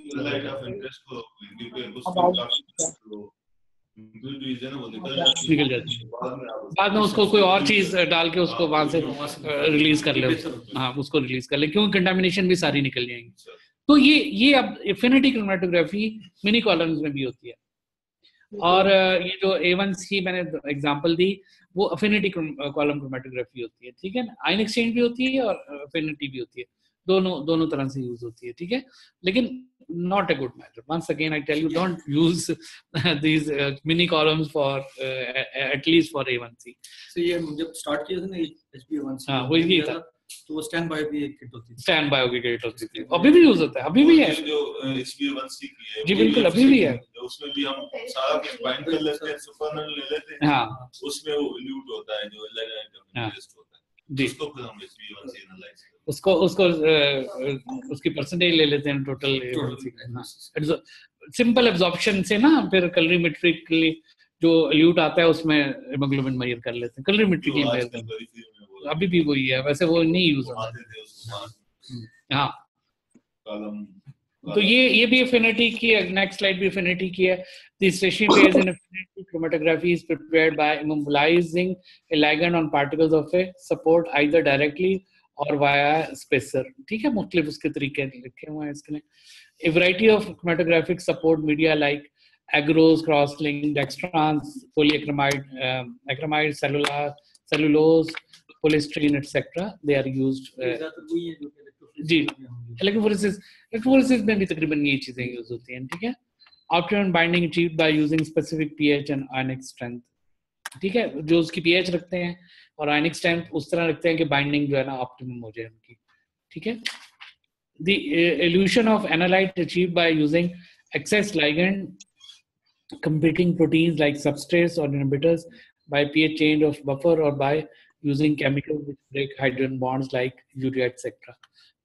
Speaker 4: एनालाइट ऑफ इंटरेस्ट को उसको
Speaker 1: निकल जाती है, बाद में उसको कोई और चीज डाल के उसको वहां से रिलीज कर ले, हाँ उसको रिलीज कर ले, क्योंकि कंटामिनेशन भी सारी निकल जाएंगी। तो ये अब एफिनिटी क्रोमैटोग्राफी मिनी कॉलम्स में भी होती है, और ये जो A1C मैंने एग्जांपल दी वो एफिनिटी कॉलम क्रोमैटोग्राफी होती है, ठीक है ना। आयन एक्सचेंज भी होती है और एफिनिटी भी होती है, दोनों तरह से यूज होती है, ठीक है, लेकिन not a good matter. Once again I tell you, don't use these mini columns for at least for A1C.
Speaker 3: So ये जब स्टार्ट किया था ना HbA1c,
Speaker 1: हाँ वही था,
Speaker 3: तो वो स्टैंड बाय की किट होती थी,
Speaker 1: स्टैंड बाय की किट होती थी, अभी भी यूज होता है, अभी भी है
Speaker 4: जो HbA1c की है
Speaker 1: जी बिल्कुल अभी भी है,
Speaker 4: उसमें भी हम सारा कुछ बाइंड कर लेते हैं, सुपरनल ले लेते हैं,
Speaker 1: हाँ
Speaker 4: उसमें वो इल्यूट होता है जो इंटरेस्ट होता है, जी उसको फिर हम HbA1c एनालाइज
Speaker 1: उसको उसकी परसेंटेज ले लेते हैं टोटल सिंपल एब्जॉर्प्शन से ना, फिर कलरीमेट्रिकली जो एल्यूट आता है उसमें हीमोग्लोबिन मेजर कर लेते हैं, कलरीमेट्रिकली मेजर करते हैं, अभी भी वही है, वैसे वो नहीं यूज होता है। हाँ तो ये भी एफिनिटी की, नेक्स्ट स्लाइड भी एफिनिटी की है। The stationary phase in affinity chromatography is prepared by immobilizing a ligand on particles of a support either directly और वाया स्पेसर, ठीक है, मुख्तलिफ उसके तरीके लिखे हुए हैं इसके लिए। A variety of chromatographic support media like agarose, cross-linked, dextrans, polyacrylamide, acrylamide, cellulose, polystyrene, etc. They are used. जी इलेक्ट्रोफोरेसिस में भी तकरीबन ये चीजें यूज होती हैं, ठीक है। Optimum binding achieved by using specific pH and ionic strength, ठीक है, जो उसकी पीएच रखते हैं और आयनिक स्ट्रेंथ उस तरह रखते हैं कि बाइंडिंग जो है ना ऑप्टिमम हो जाए उनकी, ठीक है। The elution of analyte achieved by using excess ligand competing proteins like substrates or inhibitors by pH change of buffer or by using chemicals which break hydrogen bonds like urea etc.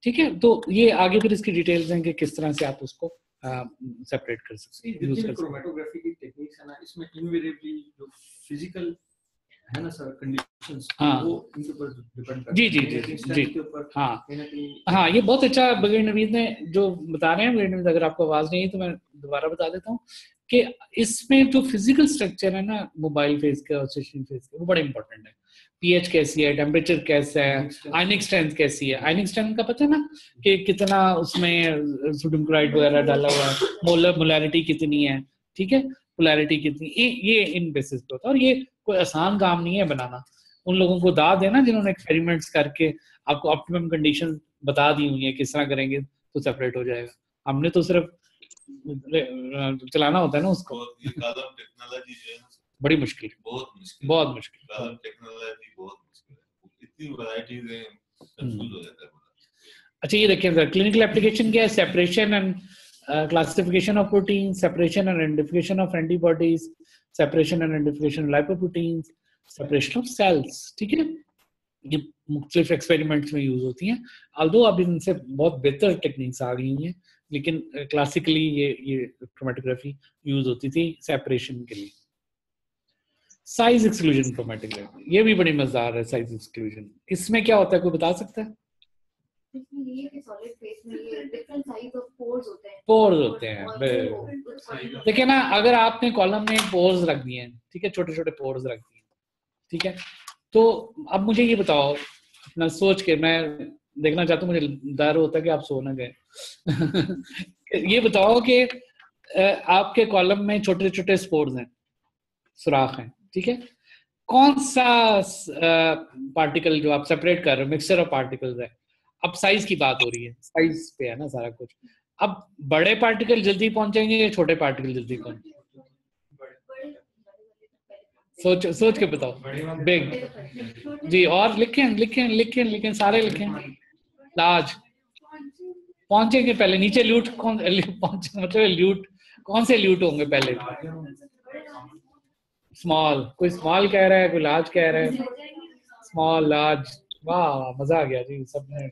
Speaker 1: ठीक है, तो ये आगे फिर इसकी डिटेल्स हैं कि किस तरह से आप उसको सेपरेट कर सकते हैं, यूज कर सकते हैं।
Speaker 3: क्रोमेटोग्राफी की टेक्निक्स है ना, इसमें इनवेरिएबली जो फिजिकल है ना सर कंडीशंस,
Speaker 1: हाँ,
Speaker 3: वो इनके ऊपर डिपेंड करता है।
Speaker 1: जी जी जी जी
Speaker 3: के ऊपर
Speaker 1: हाँ
Speaker 3: कहीं ना कहीं
Speaker 1: हाँ, ये बहुत अच्छा बगैर नवीद ने जो बता रहे हैं। बगैर नवीद, अगर आपको आवाज नहीं है तो मैं दोबारा बता देता हूँ कि इसमें जो फिजिकल स्ट्रक्चर है ना मोबाइल फेज का और स्टेशनरी फेज का, वो बड़ा इंपॉर्टेंट है। पीएच कैसी है, टेम्परेचर कैसा है, आयनिक स्ट्रेंथ कैसी है। आयनिक स्ट्रेंथ का पता है ना कि कितना उसमें सोडियम क्लोराइड वगैरह डाला हुआ है, मोलैरिटी कितनी है, ठीक है, पोलैरिटी कितनी, ये इन बेसिस पे होता है। और ये कोई आसान काम नहीं है बनाना। उन लोगों को दाद है ना जिन्होंने एक्सपेरिमेंट्स करके आपको ऑप्टिमम कंडीशन बता दी हुई है, किस तरह करेंगे तो सेपरेट हो जाएगा। हमने तो सिर्फ चलाना होता है ना उसको।
Speaker 4: ये कॉलम टेक्नोलॉजी जो है ना
Speaker 1: बड़ी मुश्किल,
Speaker 4: बहुत मुश्किल,
Speaker 1: बहुत मुश्किल।
Speaker 4: कॉलम टेक्नोलॉजी बहुत मुश्किल है, इतनी वैरायटीज हैं, कंफ्यूज हो जाता है।
Speaker 1: अच्छा, ये देखिए सर, क्लिनिकल एप्लीकेशन क्या है? Separation and classification of protein, separation and identification of antibodies, separation and identification of lipoproteins, separation of cells, ठीक है। ये मुख्तलिफ एक्सपेरिमेंट्स में यूज होती हैं। ऑल्दो अब इनसे बहुत बेहतर टेक्निक्स आ गई हैं, लेकिन क्लासिकली ये क्रोमेटोग्राफी यूज होती थी सेपरेशन के लिए। साइज एक्सक्लूजन क्रोमेटोग्राफी, ये भी बड़ी मजेदार है। साइज एक्सक्लूजन, इसमें क्या होता है, कोई बता सकता है? पोर्स होते हैं। देखिए ना, अगर आपने कॉलम में पोर्स रख दिए हैं, ठीक है, छोटे छोटे पोर्स रख दिए, ठीक है, तो अब मुझे ये बताओ, अपना सोच के, मैं देखना चाहता हूँ, मुझे डर होता है कि आप सो ना गए। ये बताओ कि आपके कॉलम में छोटे छोटे स्पोर्स हैं, सुराख हैं, ठीक है, कौन सा पार्टिकल जो आप सेपरेट कर रहे हो, मिक्सचर ऑफ पार्टिकल्स है। अब साइज की बात हो रही है, साइज पे है ना सारा कुछ। अब बड़े पार्टिकल जल्दी पहुंचेंगे या छोटे पार्टिकल जल्दी पहुंचेंगे? सोच के बताओ। बिग जी, और लिखें सारे लिखें। लार्ज पहुंचेंगे पहले, नीचे ल्यूट कौन पहुंचे, मतलब ल्यूट कौन से ल्यूट होंगे पहले? स्मॉल, कोई स्मॉल कह रहा है, कोई लार्ज कह रहा है। स्मॉल, लार्ज, वाह मजा आ गया जी सबने।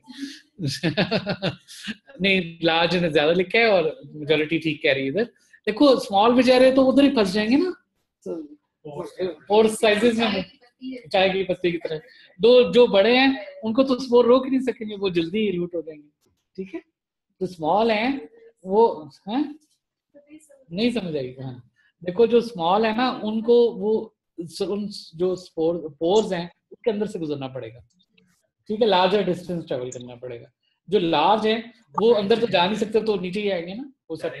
Speaker 1: नहीं, लार्ज ने ज्यादा लिखा है और मेजॉरिटी ठीक कह रही है। इधर देखो, स्मॉल बेचारे तो उधर ही फंस जाएंगे ना, फोर साइजेस में, चाय की पत्ती की तरह। दो जो बड़े हैं उनको तो स्पोर रोक नहीं सकेंगे, वो जल्दी ही लूट हो जाएंगे, ठीक है। जो स्मॉल हैं वो हैं, नहीं समझ आएगी। हाँ, देखो जो स्मॉल है ना, उनको वो उन जो पोर्स हैं उसके अंदर से गुजरना पड़ेगा, ठीक है, लार्जर डिस्टेंस ट्रेवल करना पड़ेगा। जो लार्ज है वो अंदर तो जा नहीं सकते, तो नीचे ही आएंगे ना, वो सब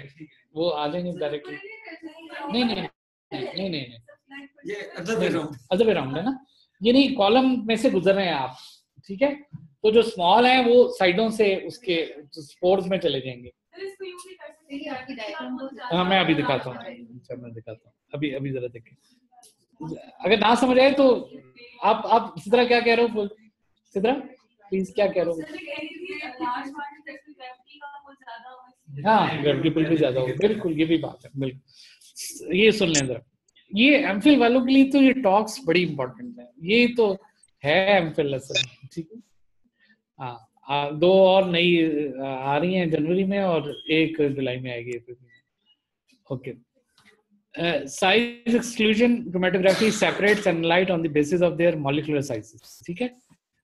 Speaker 1: वो आ जाएंगे डायरेक्टली। नहीं,
Speaker 3: ये अदर वे
Speaker 1: राउंड है ना, ये नहीं, कॉलम में से गुजर रहे हैं आप, ठीक है। तो जो स्मॉल है वो साइडों से उसके स्पोर्स में चले जाएंगे। हाँ, मैं अभी दिखाता हूँ, अभी जरा देखें। अगर ना समझ आए तो आप सिद्रा क्या कह रहे हो? सिद्रा प्लीज, क्या कह रहे हो? हाँ, ग्रेविटी पुल भी ज्यादा होगा, बिल्कुल, ये भी बात है, बिल्कुल। ये सुन लें जरा, ये एमफिल वालों के लिए तो ये टॉक्स बड़ी इंपॉर्टेंट है। ये तो है एमफिल असल, ठीक है। हाँ, 2 और नई आ रही हैं जनवरी में और 1 जुलाई में आएगी। Okay, size exclusion chromatography separates analyte on the basis of their molecular sizes, ठीक है।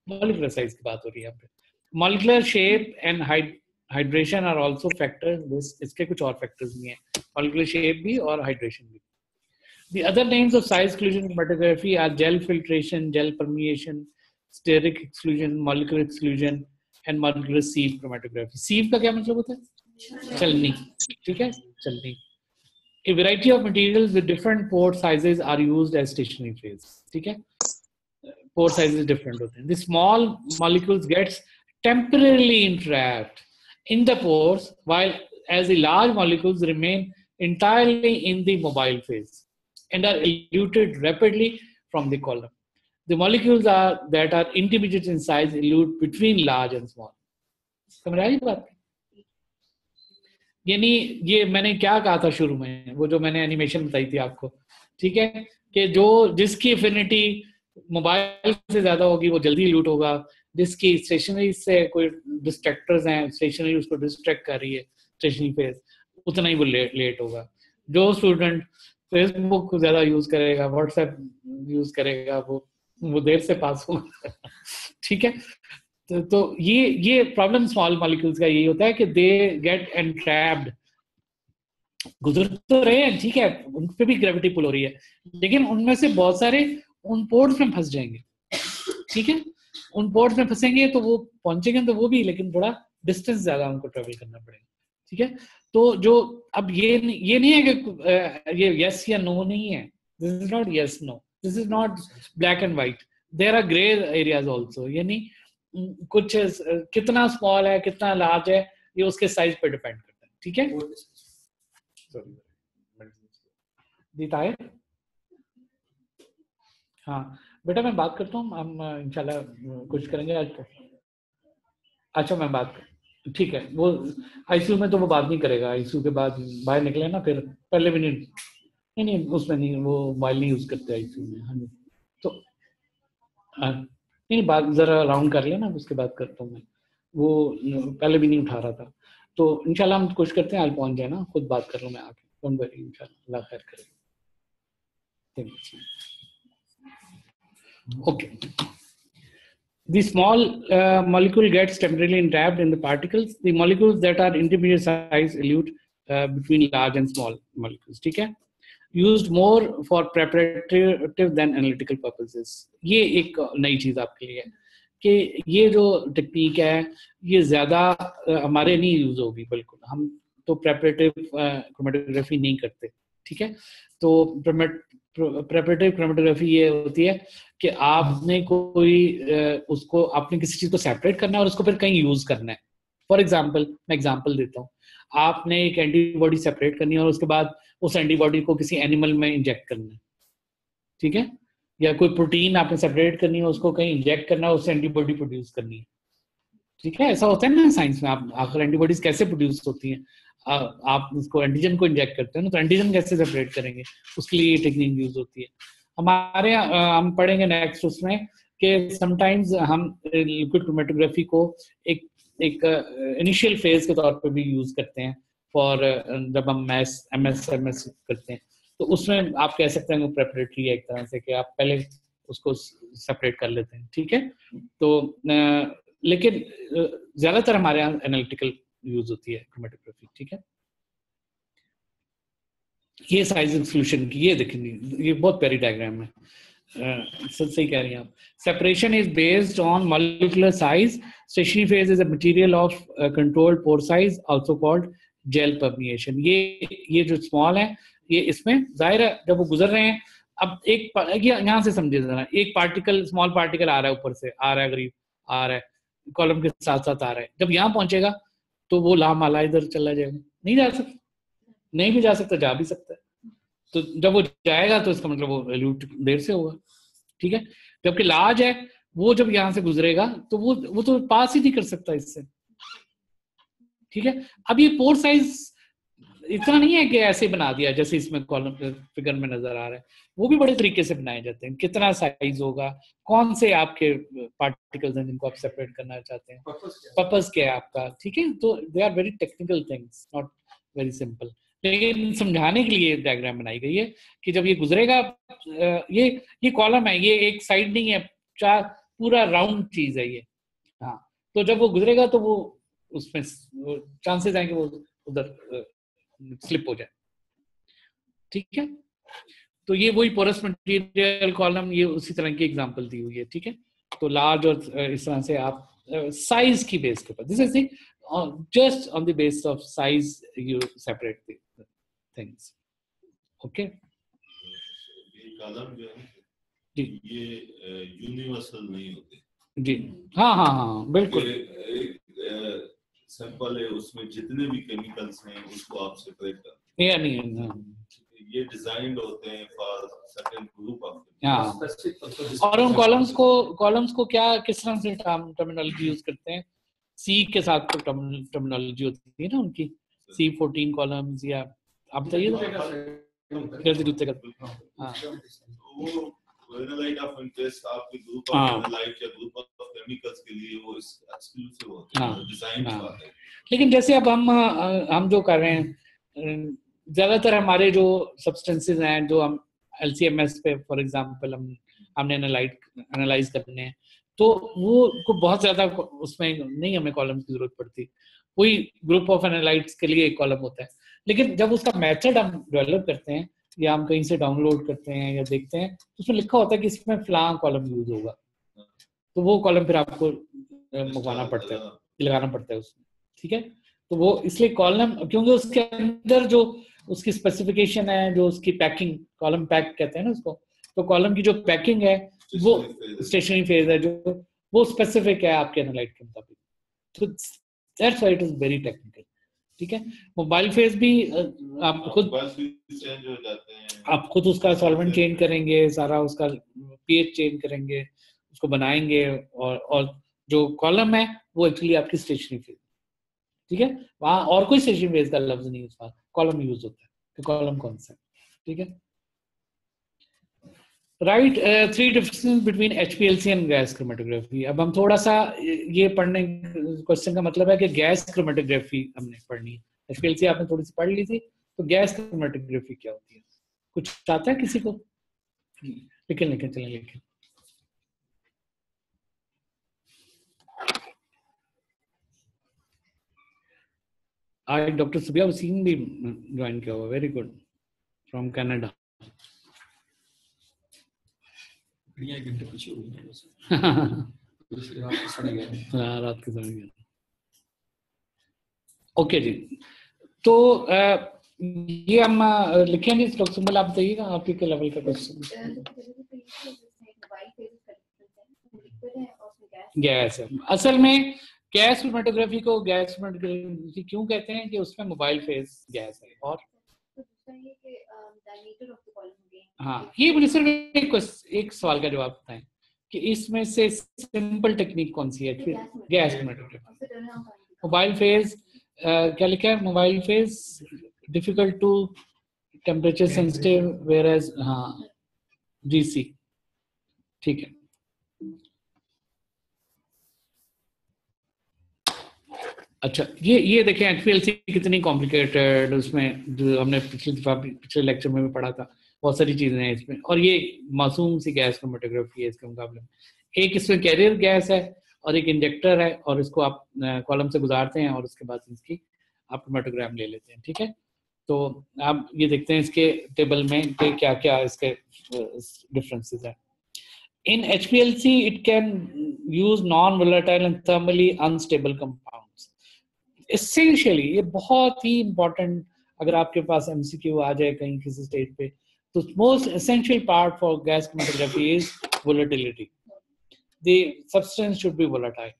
Speaker 1: मॉलिक्यूलर साइज की बात हो रही है यहाँ पे। Molecular shape and hydration are also factors. इसके कुछ और फैक्टर्स भी हैं, मॉलिक्यूलर शेप भी और हाइड्रेशन भी। The other names of size exclusion chromatography are gel filtration, gel permeation, steric exclusion, molecular exclusion, and molecular sieve chromatography. Sieve का क्या मतलब होता है? चलनी, ठीक है, चलनी। A variety of materials with different pore sizes are used as stationary phase, ठीक है। Pore sizes different होते हैं. The small molecules gets temporarily entrapped in the pores, while as the large molecules remain entirely in the mobile phase and are eluted rapidly from the column. The molecules that are intermediate in size elute between large and small. समझ आई बात? यानी ये मैंने क्या कहा था शुरू में, वो जो मैंने एनिमेशन बताई थी आपको, ठीक है, कि जो जिसकी एफिनिटी मोबाइल से ज्यादा होगी वो जल्दी लूट होगा, जिसकी स्टेशनरी से कोई डिस्ट्रैक्टर्स हैं, स्टेशनरी उसको डिस्ट्रैक्ट कर रही है स्टेशनरी फेज, उतना ही वो लेट होगा. जो स्टूडेंट फेसबुक ज्यादा यूज करेगा, व्हाट्सएप यूज करेगा, वो देर से पास होगा. ठीक है, तो ये प्रॉब्लम स्मॉल मॉलिक्यूल्स का यही होता है कि दे गेट एंट्रैप्ड. गुजर तो रहे हैं, ठीक है, उन पे भी ग्रेविटी पुल हो रही है, लेकिन उनमें से बहुत सारे उन पोर्ट्स में फंस जाएंगे. ठीक है, उन पोर्ट्स में फंसेंगे तो वो पहुंचेंगे तो वो भी, लेकिन थोड़ा डिस्टेंस ज्यादा उनको ट्रेवल करना पड़ेगा. ठीक है, तो जो अब ये नहीं है कि ये यस या नो नहीं है. This is not yes no, this is not black and white, there are grey areas also. यानी कुछ कितना स्मॉल है कितना लार्ज है ये उसके साइज पे डिपेंड करता है. ठीक है, दीता है. हाँ बेटा मैं बात करता हूँ, हम इंशाल्लाह कुछ करेंगे आज तो. अच्छा मैं बात ठीक है, वो आईसीयू में तो वो बात नहीं करेगा, आईसीयू के बाद बाहर निकले ना फिर पहले भी नहीं उसमें नहीं, वो मोबाइल नहीं यूज करते आईसीयू में. हाँ तो नहीं बात जरा राउंड कर लेना, उसके बाद करता हूँ मैं. वो पहले भी नहीं उठा रहा था, तो इंशाल्लाह हम कोशिश करते हैं आज पहुंच जाए ना, खुद बात कर लूँ मैं आके. डोंट वरी, इंशाल्लाह अल्लाह खैर करे. Okay. The small molecule gets temporarily entrapped in the particles. The molecules that are intermediate size elute between large and small molecules. ठीक है, used more for preparative than analytical purposes. ये एक नई चीज आपके लिए है कि ये जो टेक्निक है ये ज्यादा हमारे नहीं यूज होगी. बिल्कुल, हम तो प्रेपरेटिव क्रोमेटोग्राफी नहीं करते. ठीक है, तो प्रेपरेटिव क्रोमेटोग्राफी ये होती है कि आपने कोई उसको आपने किसी चीज को सेपरेट करना है और उसको फिर कहीं यूज करना है. फॉर एग्जांपल मैं एग्जांपल देता हूँ, आपने एक एंटीबॉडी सेपरेट करनी है और उसके बाद उस एंटीबॉडी को किसी एनिमल में इंजेक्ट करना है. ठीक है, या कोई प्रोटीन आपने सेपरेट करनी है उसको कहीं इंजेक्ट करना है, उससे एंटीबॉडी प्रोड्यूस करनी है. ठीक है, ऐसा होता है ना साइंस में. आप आखिर एंटीबॉडीज कैसे प्रोड्यूस होती हैं, आप उसको एंटीजन को इंजेक्ट करते हैं ना, तो एंटीजन कैसे सेपरेट करेंगे, उसके लिए ये टेक्निक यूज होती है. हमारे हम पढ़ेंगे नेक्स्ट उसमें कि समटाइम्स हम लिक्विड क्रोमेटोग्राफी को एक इनिशियल फेज के तौर पे भी यूज करते हैं फॉर जब हम एमएस करते हैं, तो उसमें आप कह सकते हैं प्रेपरेटरी है एक तरह से कि आप पहले उसको सेपरेट कर लेते हैं. ठीक है, तो लेकिन ज्यादातर हमारे यहाँ एनालिटिकल यूज होती है क्रोमेटोग्राफी. ठीक है, ये साइज एक्सक्लूशन की ये देखेंगे, ये बहुत प्यारी डायग्राम है. सही कह रही हैं आप. Separation is based on molecular size. Stationary phase is a material of controlled pore size also called gel permeation. ये जो स्मॉल है ये इसमें जाहिर है जब वो गुजर रहे हैं, अब एक यहाँ से समझिए जरा, एक पार्टिकल स्मॉल पार्टिकल आ रहा है ऊपर से, आ रहा है करीब आ रहा है, कॉलम के साथ साथ आ रहा है, जब यहाँ पहुंचेगा तो वो लामाला इधर चला जाएगा, नहीं जा सकता, नहीं भी जा सकता, जा भी सकता है. तो जब वो जाएगा तो इसका मतलब वो एल्यूट देर से होगा. ठीक है, जबकि लार्ज है वो जब यहाँ से गुजरेगा तो वो तो पास ही नहीं कर सकता इससे. ठीक है, अब ये पोर साइज इतना नहीं है कि ऐसे बना दिया जैसे इसमें कॉलम फिगर में नजर आ रहा है, वो भी बड़े तरीके से बनाए जाते हैं. कितना साइज होगा, कौन से आपके पार्टिकल्स हैं जिनको आप सेपरेट करना चाहते हैं, पर्पस क्या है आपका. ठीक है, तो they are very technical things, not very simple. लेकिन समझाने के लिए डायग्राम बनाई गई है कि जब ये गुजरेगा, ये कॉलम है, ये एक साइड नहीं है, पूरा राउंड चीज है ये. हाँ, तो जब वो गुजरेगा तो वो उसमें चांसेस हैं कि वो उधर स्लिप हो जाए. ठीक है, तो ये वही पोरस मटेरियल कॉलम, ये उसी तरह की एग्जांपल दी हुई है. ठीक है, तो लार्ज और इस तरह से आप साइज की बेस के ऊपर, this is just on the basis of size you separate the things. Okay,
Speaker 4: ये कॉलम जो है
Speaker 1: जी
Speaker 4: ये यूनिवर्सल नहीं होते
Speaker 1: जी. हाँ हाँ हाँ बिल्कुल.
Speaker 4: सैंपल है उसमें जितने भी केमिकल्स हैं उसको आप सेपरेट कर
Speaker 1: या नहीं,
Speaker 4: ये डिजाइंड होते हैं फॉर सर्टेन ग्रुप ऑफ
Speaker 1: हाँ। और उन कॉलम्स को क्या किस तरह से टर्मिनोलॉजी यूज करते हैं? सी के साथ तो टर्मिनोलॉजी होती है ना उनकी, C14 कॉलम्स, या आप बताइए कैसे जूते का। हाँ
Speaker 4: वो एनालाइट ऑफ इंटरेस्ट आपके ग्रुप ऑफ
Speaker 1: हाँ।
Speaker 4: एनालाइट या ग्रुप ऑफ केमिकल्स के लिए वो एक्सक्लूसिव होते हैं,
Speaker 1: हाँ।
Speaker 4: डिजाइन
Speaker 1: हाँ।
Speaker 4: होता है।
Speaker 1: लेकिन जैसे अब हम जो कर रहे हैं, ज्यादातर हमारे जो सब्सटेंसेस हैं जो हम LC-MS पे फॉर एग्जांपल हमने एनालाइज करने हैं, तो वो को बहुत ज्यादा उसमें नहीं हमें कॉलम्स की जरूरत पड़ती। कोई ग्रुप ऑफ एनालाइट्स के लिए एक कॉलम होता है, लेकिन जब उसका मेथड हम डेवलप करते हैं या हम कहीं से डाउनलोड करते हैं या देखते हैं तो उसमें लिखा होता है कि इसमें फलां कॉलम यूज होगा, तो वो कॉलम फिर आपको मंगवाना पड़ता है, लगाना पड़ता है उसमें। ठीक है, तो वो इसलिए कॉलम, क्योंकि उसके अंदर जो उसकी स्पेसिफिकेशन है, जो उसकी पैकिंग, कॉलम पैक कहते हैं ना उसको, तो कॉलम की जो पैकिंग है वो स्टेशनरी फेज है, जो वो स्पेसिफिक है आपके एनालाइट के मुताबिक। तो that's why it is very technical. ठीक है, मोबाइल फेज भी आप खुद
Speaker 4: चेंज हो जाते हैं,
Speaker 1: आप खुद उसका सॉल्वेंट चेंज करेंगे, सारा उसका पीएच चेंज करेंगे, उसको बनाएंगे, और जो कॉलम है वो एक्चुअली आपकी स्टेशनरी फेज। ठीक है, वहां और कोई स्टेशनरी फेज का लफ्ज नहीं, उसका कॉलम यूज होता है, तो कॉलम कॉन्सेप्ट। ठीक है, right. 3 differences between HPLC and gas chromatography. अब हम थोड़ा सा ये पढ़ने, क्वेश्चन का मतलब है कि गैस क्रोमेटोग्राफी हमने पढ़नी है, HPLC आपने थोड़ी सी पढ़ ली थी, तो गैस क्रोमेटोग्राफी क्या होती है? कुछ आता है किसी को? लिखें चलें लिखें। आज डॉक्टर सुबिया वसीम भी ज्वाइन किया हुआ, वेरी गुड, फ्रॉम कनाडा।
Speaker 3: एक घंटे पीछे हो गए
Speaker 1: रात के समय। ओके जी, तो ये हम लिखेंगे। डॉक्टर सुंबल आप बताइएगा आपके क्या लेवल का क्वेश्चन? गैस है। असल में गैस क्रोमेटोग्राफी को गैस क्रोमेटोग्राफी क्यों कहते हैं? कि उसमें मोबाइल फेज गैस है। और हाँ, ये मुझे सिर्फ एक सवाल का जवाब बताएं कि इसमें से सिंपल टेक्निक कौन सी है? Gas chromatography. मोबाइल फेज क्या लिखा है? Mobile phase difficult to temperature sensitive, whereas, हाँ GC। ठीक है, अच्छा ये देखें HPLC कितनी कॉम्प्लिकेटेड, उसमें जो हमने पिछले लेक्चर में भी पढ़ा था, बहुत सारी चीजें हैं इसमें, और ये मासूम सी गैस क्रोमेटोग्राफी है इसके मुकाबले में। एक इसमें कैरियर गैस है और एक इंजेक्टर है, और इसको आप कॉलम से गुजारते हैं और उसके बाद इसकी आप क्रोमेटोग्राम ले लेते हैं। ठीक है, तो आप ये देखते हैं इसके टेबल में कि क्या क्या इसके डिफरेंसेस है। In HPLC, it can use non-volatile and thermally unstable compounds. Essentially, ये बहुत ही important, अगर आपके पास MCQ आ जाए कहीं किसी स्टेज पे, तो most essential part for gas chromatography is volatility. The substance should be volatile.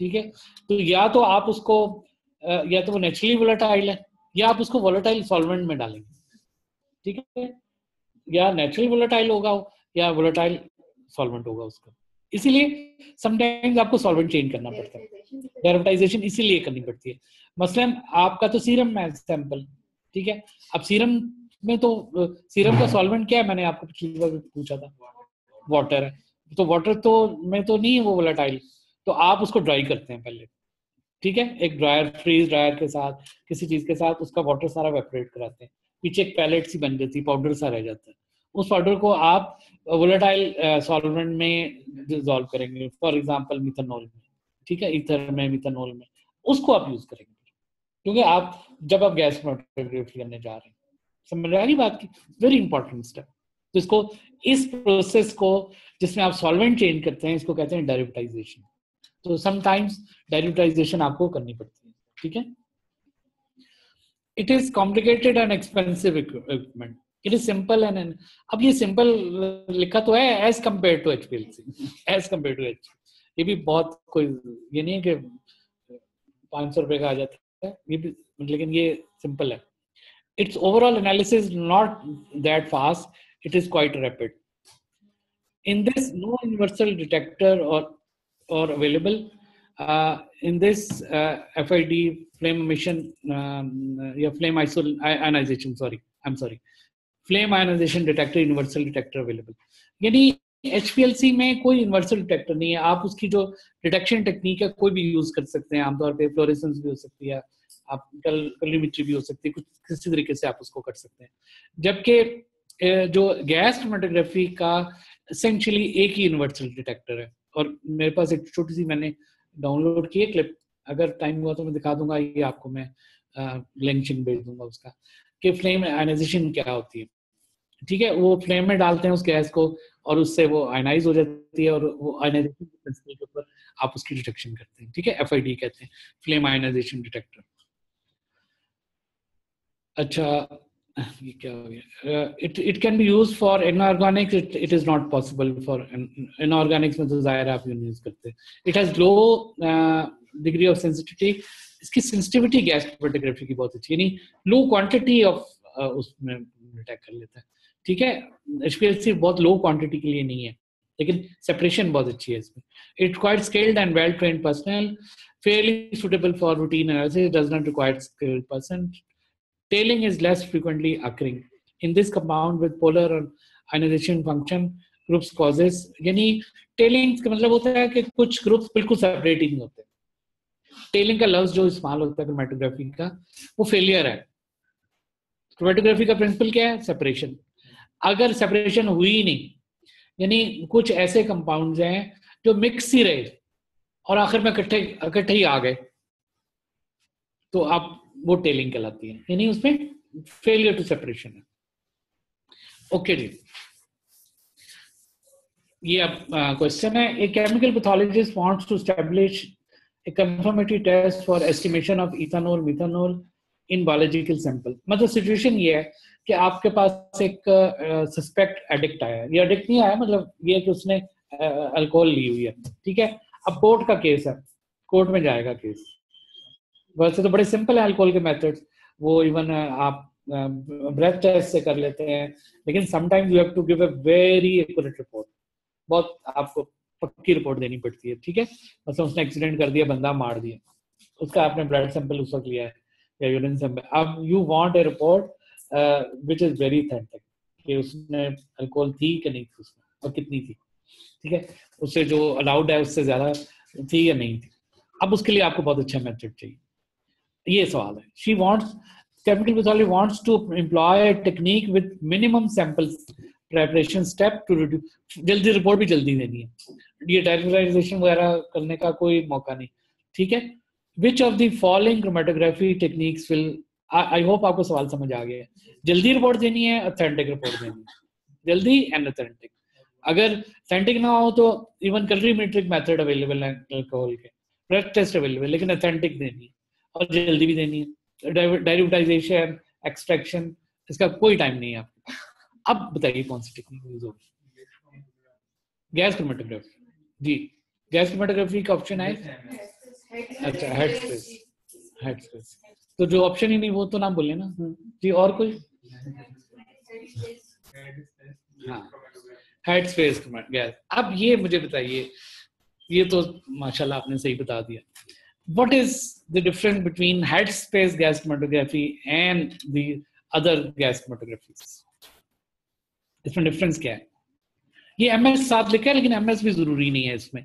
Speaker 1: ठीक है, तो या तो आप उसको या तो वो नेचुरली वोलेटाइल है, या आप उसको वोलेटाइल सॉल्वेंट में डालेंगे। ठीक है, या नेचुरल वोलेटाइल होगा या वोलेटाइल सॉल्वेंट होगा उसका। इसीलिए समटाइम्स आपको सॉल्वेंट चेंज करना पड़ता है, डेरिवेटाइजेशन इसीलिए करनी पड़ती है। मसलन आपका तो सीरम है सैंपल, ठीक है, अब सीरम में तो सीरम का सॉल्वेंट क्या है? मैंने आपको पिछली बार पूछा था, वाटर है। तो वाटर तो में तो नहीं है वो वोलेटाइल, तो आप उसको ड्राई करते हैं पहले। ठीक है, एक ड्रायर, फ्रीज ड्रायर के साथ, किसी चीज के साथ उसका वाटर सारा वेपरेट कराते हैं, पीछे एक पैलेट सी बन जाती है, पाउडर सा रह जाता है। उस पाउडर को आप वोलेटाइल सॉल्वेंट में डिसॉल्व करेंगे, फॉर एग्जांपल मिथेनॉल में। ठीक है, ईथर में, मिथेनॉल में, उसको आप यूज करेंगे, क्योंकि आप जब आप गैस क्रोमेटोग्राफी करने जा रहे हैं। समझ रही बात की? Very important step. तो इसको, इस प्रोसेस को जिसमें आप सॉल्वेंट चेंज करते हैं, इसको कहते हैं डेरिवेटाइजेशन। तो समटाइम्स डेरिवेटाइजेशन आपको करनी पड़ती है। ठीक है, it is complicated and expensive equipment, it is simple and, अब ये सिंपल लिखा तो है as compare to HPLC, as compare to HPLC। ये भी बहुत कोई ये नहीं है कि 500 रुपए का आ जाता है ये भी, लेकिन ये सिंपल है. Its overall analysis is not that fast, it is quite rapid. In this, no universal detector or available. In this FID flame emission, flame ionization. I'm sorry. Flame ionization detector, universal detector available. यानी HPLC में कोई यूनिवर्सल डिटेक्टर नहीं है. आप उसकी जो डिटेक्शन टेक्निक है कोई भी यूज कर सकते हैं. आमतौर पे फ्लोरेसेंस भी हो सकती है, आप कलरीमेट्री भी हो सकती है, कुछ किसी तरीके से आप उसको कर सकते हैं. जबकि जो गैस क्रोमेटोग्राफी का एसेंशियली एक ही यूनिवर्सल डिटेक्टर है. और मेरे पास एक छोटी सी मैंने डाउनलोड की है क्लिप, अगर टाइम हुआ तो मैं दिखा दूंगा. ये आपको मैं लिंक भेज दूंगा उसका, कि फ्लेम आयनाइजेशन क्या होती है. ठीक है, वो फ्लेम में डालते हैं उस गैस को और उससे वो आयनाइज हो जाती है, और वो आयनाइजेशन प्रिंसिपल के ऊपर आप उसकी डिटेक्शन करते हैं. ठीक है, FID कहते हैं, फ्लेम आयनाइजेशन डिटेक्टर. अच्छा, ये क्या हो गया? It can be use for inorganics. It is not possible for inorganics में, तो जाहिर आप यूज करते हैं. It has low degree of sensitivity. इसकी सेंसिटिविटी गैस क्रोमेटोग्राफी की बहुत अच्छी, यानी लो क्वांटिटी ऑफ उसमें डिटेक्ट कर लेता है. ठीक है, HPLC बहुत लो क्वांटिटी के लिए नहीं है, लेकिन सेपरेशन बहुत अच्छी है इसमें. It quite skilled and well trained personnel, fairly suitable for routine analysis, does not require skilled person. Tailing is less frequently occurring. In this compound with polar ionization function, groups causes, यानी टेलिंग का मतलब होता है कि कुछ ग्रुप्स बिल्कुल सेपरेट ही नहीं होते. टेलिंग का लफ्ज जो इस्तेमाल होता है क्रोमेटोग्राफी का, वो फेलियर है. क्रोमेटोग्राफी का प्रिंसिपल क्या है? सेपरेशन. अगर सेपरेशन हुई ही नहीं, यानी कुछ ऐसे कंपाउंड्स हैं जो मिक्स ही रहे और आखिर में इकट्ठे ही आ गए, तो आप वो टेलिंग कहलाती है, यानी उसमें फेलियर टू सेपरेशन है. ओके जी, ये अब क्वेश्चन है. A chemical pathologist wants to establish a confirmatory test for estimation of ethanol methanol in biological sample. मतलब सिचुएशन ये है कि आपके पास एक सस्पेक्ट एडिक्ट आया है. ये एडिक्ट नहीं आया, मतलब ये कि उसने अल्कोहल ली हुई है. ठीक है, अब कोर्ट का केस है, कोर्ट में जाएगा केस. वैसे तो बड़े सिंपल है अल्कोहल के मेथड्स, वो इवन आप ब्रेथ टेस्ट से कर लेते हैं, लेकिन sometimes you have to give a very accurate report. बहुत आपको पक्की रिपोर्ट देनी पड़ती है. ठीक है, मतलब उसने एक्सीडेंट कर दिया, बंदा मार दिया, उसका आपने ब्लड सैंपल उस वक्त लिया है या यूरिन सैंपल. अब you want a report which is very authentic, कि उसने अल्कोहल थी कि नहीं थी उसमें, और कितनी थी. ठीक है, उससे जो अलाउड है उससे ज्यादा थी या नहीं थी. अब उसके लिए आपको बहुत अच्छा मेथड चाहिए. ये सवाल है. She wants, chemical pathology wants to employ a technique with minimum samples preparation step to reduce. जल्दी रिपोर्ट भी जल्दी देनी है, ये डायरेक्टराइजेशन वगैरह करने का कोई मौका नहीं. ठीक है, which of the following chromatography techniques will, I hope आपको सवाल समझ आ गया है. जल्दी रिपोर्ट देनी है, ऑथेंटिक रिपोर्ट देनी है. जल्दी एंड ऑथेंटिक. अगर ऑथेंटिक ना हो तो इवन कलरीमेट्रिक मेथड अवेलेबल है अल्कोहल के, ब्लड टेस्ट अवेलेबल, लेकिन ऑथेंटिक देनी है और जल्दी भी देनी है. डाइल्यूटाइजेशन, एक्सट्रैक्शन, इसका कोई टाइम नहीं है आपको. अब बताइए कौन सी टेक्निक यूज होगी? Gas chromatography. जी, गैस क्रोमेटोग्राफी का ऑप्शन है. अच्छा, हेड स्पेस. तो जो ऑप्शन ही नहीं वो तो नाम बोलिए ना जी. और कोई? हाँ, हेड स्पेस गैस. अब ये मुझे बताइए, ये तो माशाल्लाह आपने सही बता दिया. What is the difference between head space gas chromatography and the other gas chromatographies? इसमें डिफरेंस क्या है? ये MS साथ लिखा है, लेकिन MS भी जरूरी नहीं है इसमें.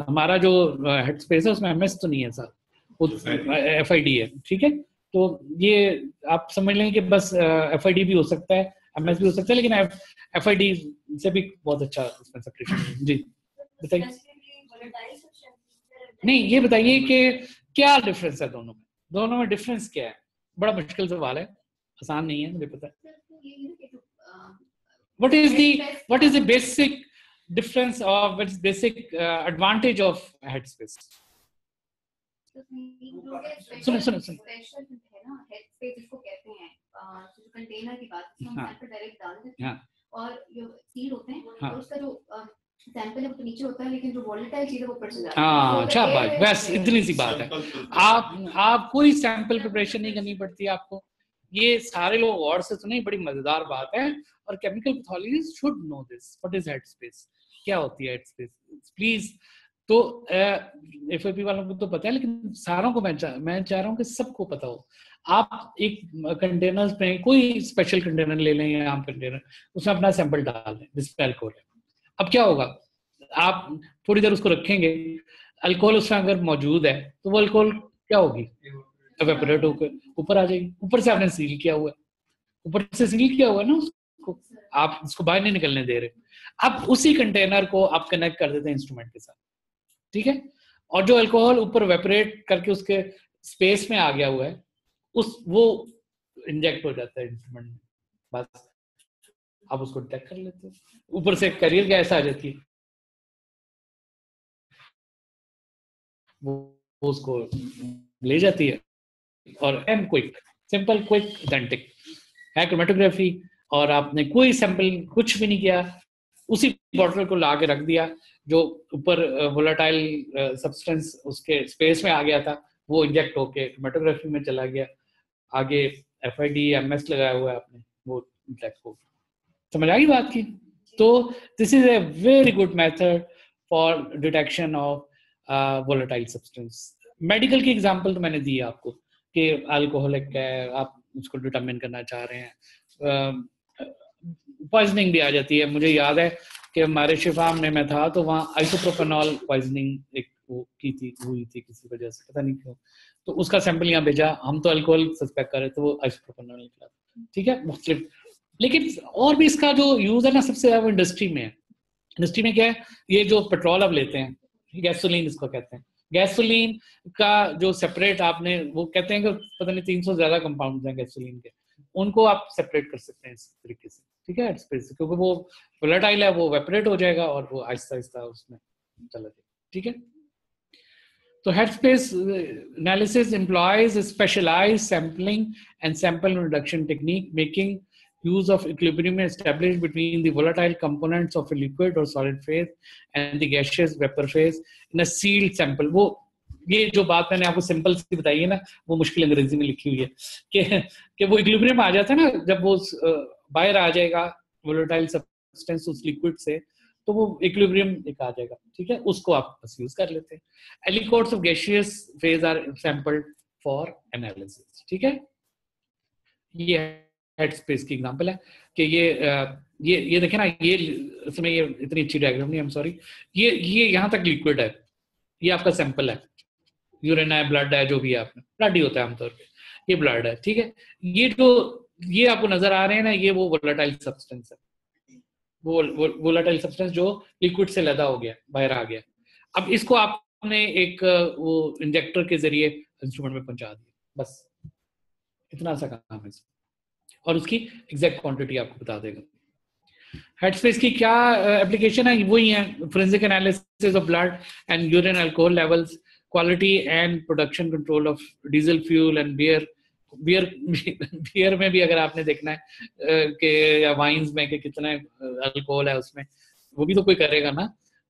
Speaker 1: हमारा जो हेड स्पेस है उसमें MS तो नहीं है साथ, वो FID है. ठीक है, तो ये आप समझ लें कि बस FID भी हो सकता है, MS भी हो सकता है, लेकिन FID से भी बहुत अच्छा इसमें सेपरेशन है. जी बताइए. नहीं, ये बताइए कि क्या डिफरेंस है दोनों में डिफरेंस क्या है? बड़ा मुश्किल सवाल है, आसान नहीं है, मुझे पता है. What is the basic difference or what is basic advantage of head space? सुनो.
Speaker 5: है ना, हेड स्पेस जिसको कहते हैं, जो कंटेनर की बात हम पर डायरेक्ट डाल देते हैं, और जो सील होते हैं, और उसका जो सैंपल है वो तो नीचे होता है लेकिन जो वोलेटाइल चीज है वो ऊपर से जाती है।
Speaker 1: हाँ,
Speaker 5: तो
Speaker 1: अच्छा
Speaker 5: air
Speaker 1: बात,
Speaker 5: है
Speaker 1: बस
Speaker 5: उसमें।
Speaker 1: इतनी सी बात है। आप कोई सैंपल प्रिपरेशन नहीं करनी पड़ती है आपको। ये सारे लोग गौर से सुने, बड़ी मजेदार बात है। और chemical pathologist should know this, what is head space, क्या होती है हेड स्पेस प्लीज। तो एफएपी वालों को तो पता है, लेकिन सारों को मैं चाह रहा हूँ कि सबको पता हो। आप एक कंटेनर में कोई स्पेशल कंटेनर ले लें या आम कंटेनर, उसमें अपना सैंपल डाल दें जिसमें अल्कोहल है। अब क्या होगा, आप थोड़ी देर उसको रखेंगे, अल्कोहल उसमें अगर मौजूद है तो वो अल्कोहल क्या होगी, एवेपोरेट होकर ऊपर आ जाएगी। ऊपर से आपने सील किया हुआ है, ऊपर से सील किया हुआ है ना उसको, आप उसको बाहर नहीं निकलने दे रहे। अब उसी कंटेनर को आप कनेक्ट कर देते हैं इंस्ट्रूमेंट के साथ, ठीक है। और जो अल्कोहल ऊपर वेपरेट करके उसके स्पेस में आ गया हुआ है, वो इंजेक्ट हो जाता है इंस्ट्रूमेंट में, बस आप उसको डिटेक्ट कर लेते हो। ऊपर से कैरियर गैस आ जाती है, वो उसको ले जाती है। और and quick, simple, quick, authentic है क्रोमेटोग्राफी। और आपने कोई सैंपल कुछ भी नहीं किया, उसी बॉटल को ला के रख दिया, जो ऊपर वोलेटाइल सब्सटेंस उसके स्पेस में आ गया था, वो इंजेक्ट होके क्रोमेटोग्राफी में चला गया। आगे FID MS लगाया हुआ है आपने, वो इंजेक्ट हो। समझ आ गई बात की? तो this is a very good method for detection of volatile substance. Medical की एग्जांपल तो मैंने दी आपको कि अल्कोहलिक है, आप उसको डिटरमिन करना चाह रहे हैं। पॉइजनिंग भी आ जाती है। मुझे याद है कि हमारे शिफाम में मैं था तो वहाँ आइसोप्रोपेनॉल पॉइजनिंग एक हुई थी किसी वजह से, पता नहीं क्यों। तो उसका सैंपल यहाँ भेजा, हम तो अल्कोहल सस्पेक्ट कर रहे थे, वो आइसोप्रोपेनॉल निकला। ठीक है, मुख्तलिफ। लेकिन और भी इसका जो यूज है ना, सबसे ज्यादा इंडस्ट्री में है। इंडस्ट्री में क्या है, ये जो पेट्रोल अब लेते हैं, गैसोलीन इसको कहते हैं, गैसोलीन का जो सेपरेट आपने, वो कहते हैं कि पता नहीं 300 ज्यादा कंपाउंड हैं गैसोलीन के, उनको आप सेपरेट कर सकते हैं इस तरीके से, ठीक है, क्योंकि वो वोलेटाइल है, वो वेपरेट हो जाएगा और वो आहिस्ता आहिस्ता उसमें चला जाएगा, ठीक है। तो headspace analysis employs a specialized sampling and sample reduction technique, making use of equilibrium established between the volatile components of a liquid or solid phase and the gaseous vapor phase in a sealed sample. वो ये जो बात मैंने आपको सिंपल सी बताई है ना, वो मुश्किल अंग्रेजी में लिखी हुई है कि वो इक्विलिब्रियम आ जाता है ना, जब वो बाहर आ जाएगा वोलेटाइल सब्सटेंस उस लिक्विड से, तो वो इक्विलिब्रियम एक आ जाएगा, ठीक है, उसको आप बस यूज कर लेते हैं। Aliquots of gaseous phase are sampled for analysis, ठीक है। ये हेड स्पेस की एग्जांपल है कि ये देखें ना, ये इसमें ये इतनी अच्छी डायग्राम नहीं, आई एम सॉरी, ये यहाँ तक लिक्विड है, ये आपका सैंपल है, यूरिन है, ब्लड है, जो भी है, आपने ब्लड ही होता है आमतौर पे, ये ब्लड है, ठीक है। ये आपको नजर आ रहे हैं ना, ये वो वोलेटाइल सब्सटेंस है, वो वोलेटाइल सब्सटेंस जो लिक्विड से लदा हो गया, बाहर आ गया। अब इसको आपने एक वो इंजेक्टर के जरिए इंस्ट्रूमेंट में पहुंचा दिया, बस इतना सा काम है, और उसकी एग्जैक्ट क्वांटिटी आपको बता देगा। हेडस्पेस की क्या एप्लीकेशन है, वही है, forensic analysis of blood and urine alcohol levels, quality and production control of diesel fuel and beer में भी अगर आपने देखना है कि या वाइन्स में कि कितना अल्कोहल है उसमें, वो भी तो कोई करेगा ना,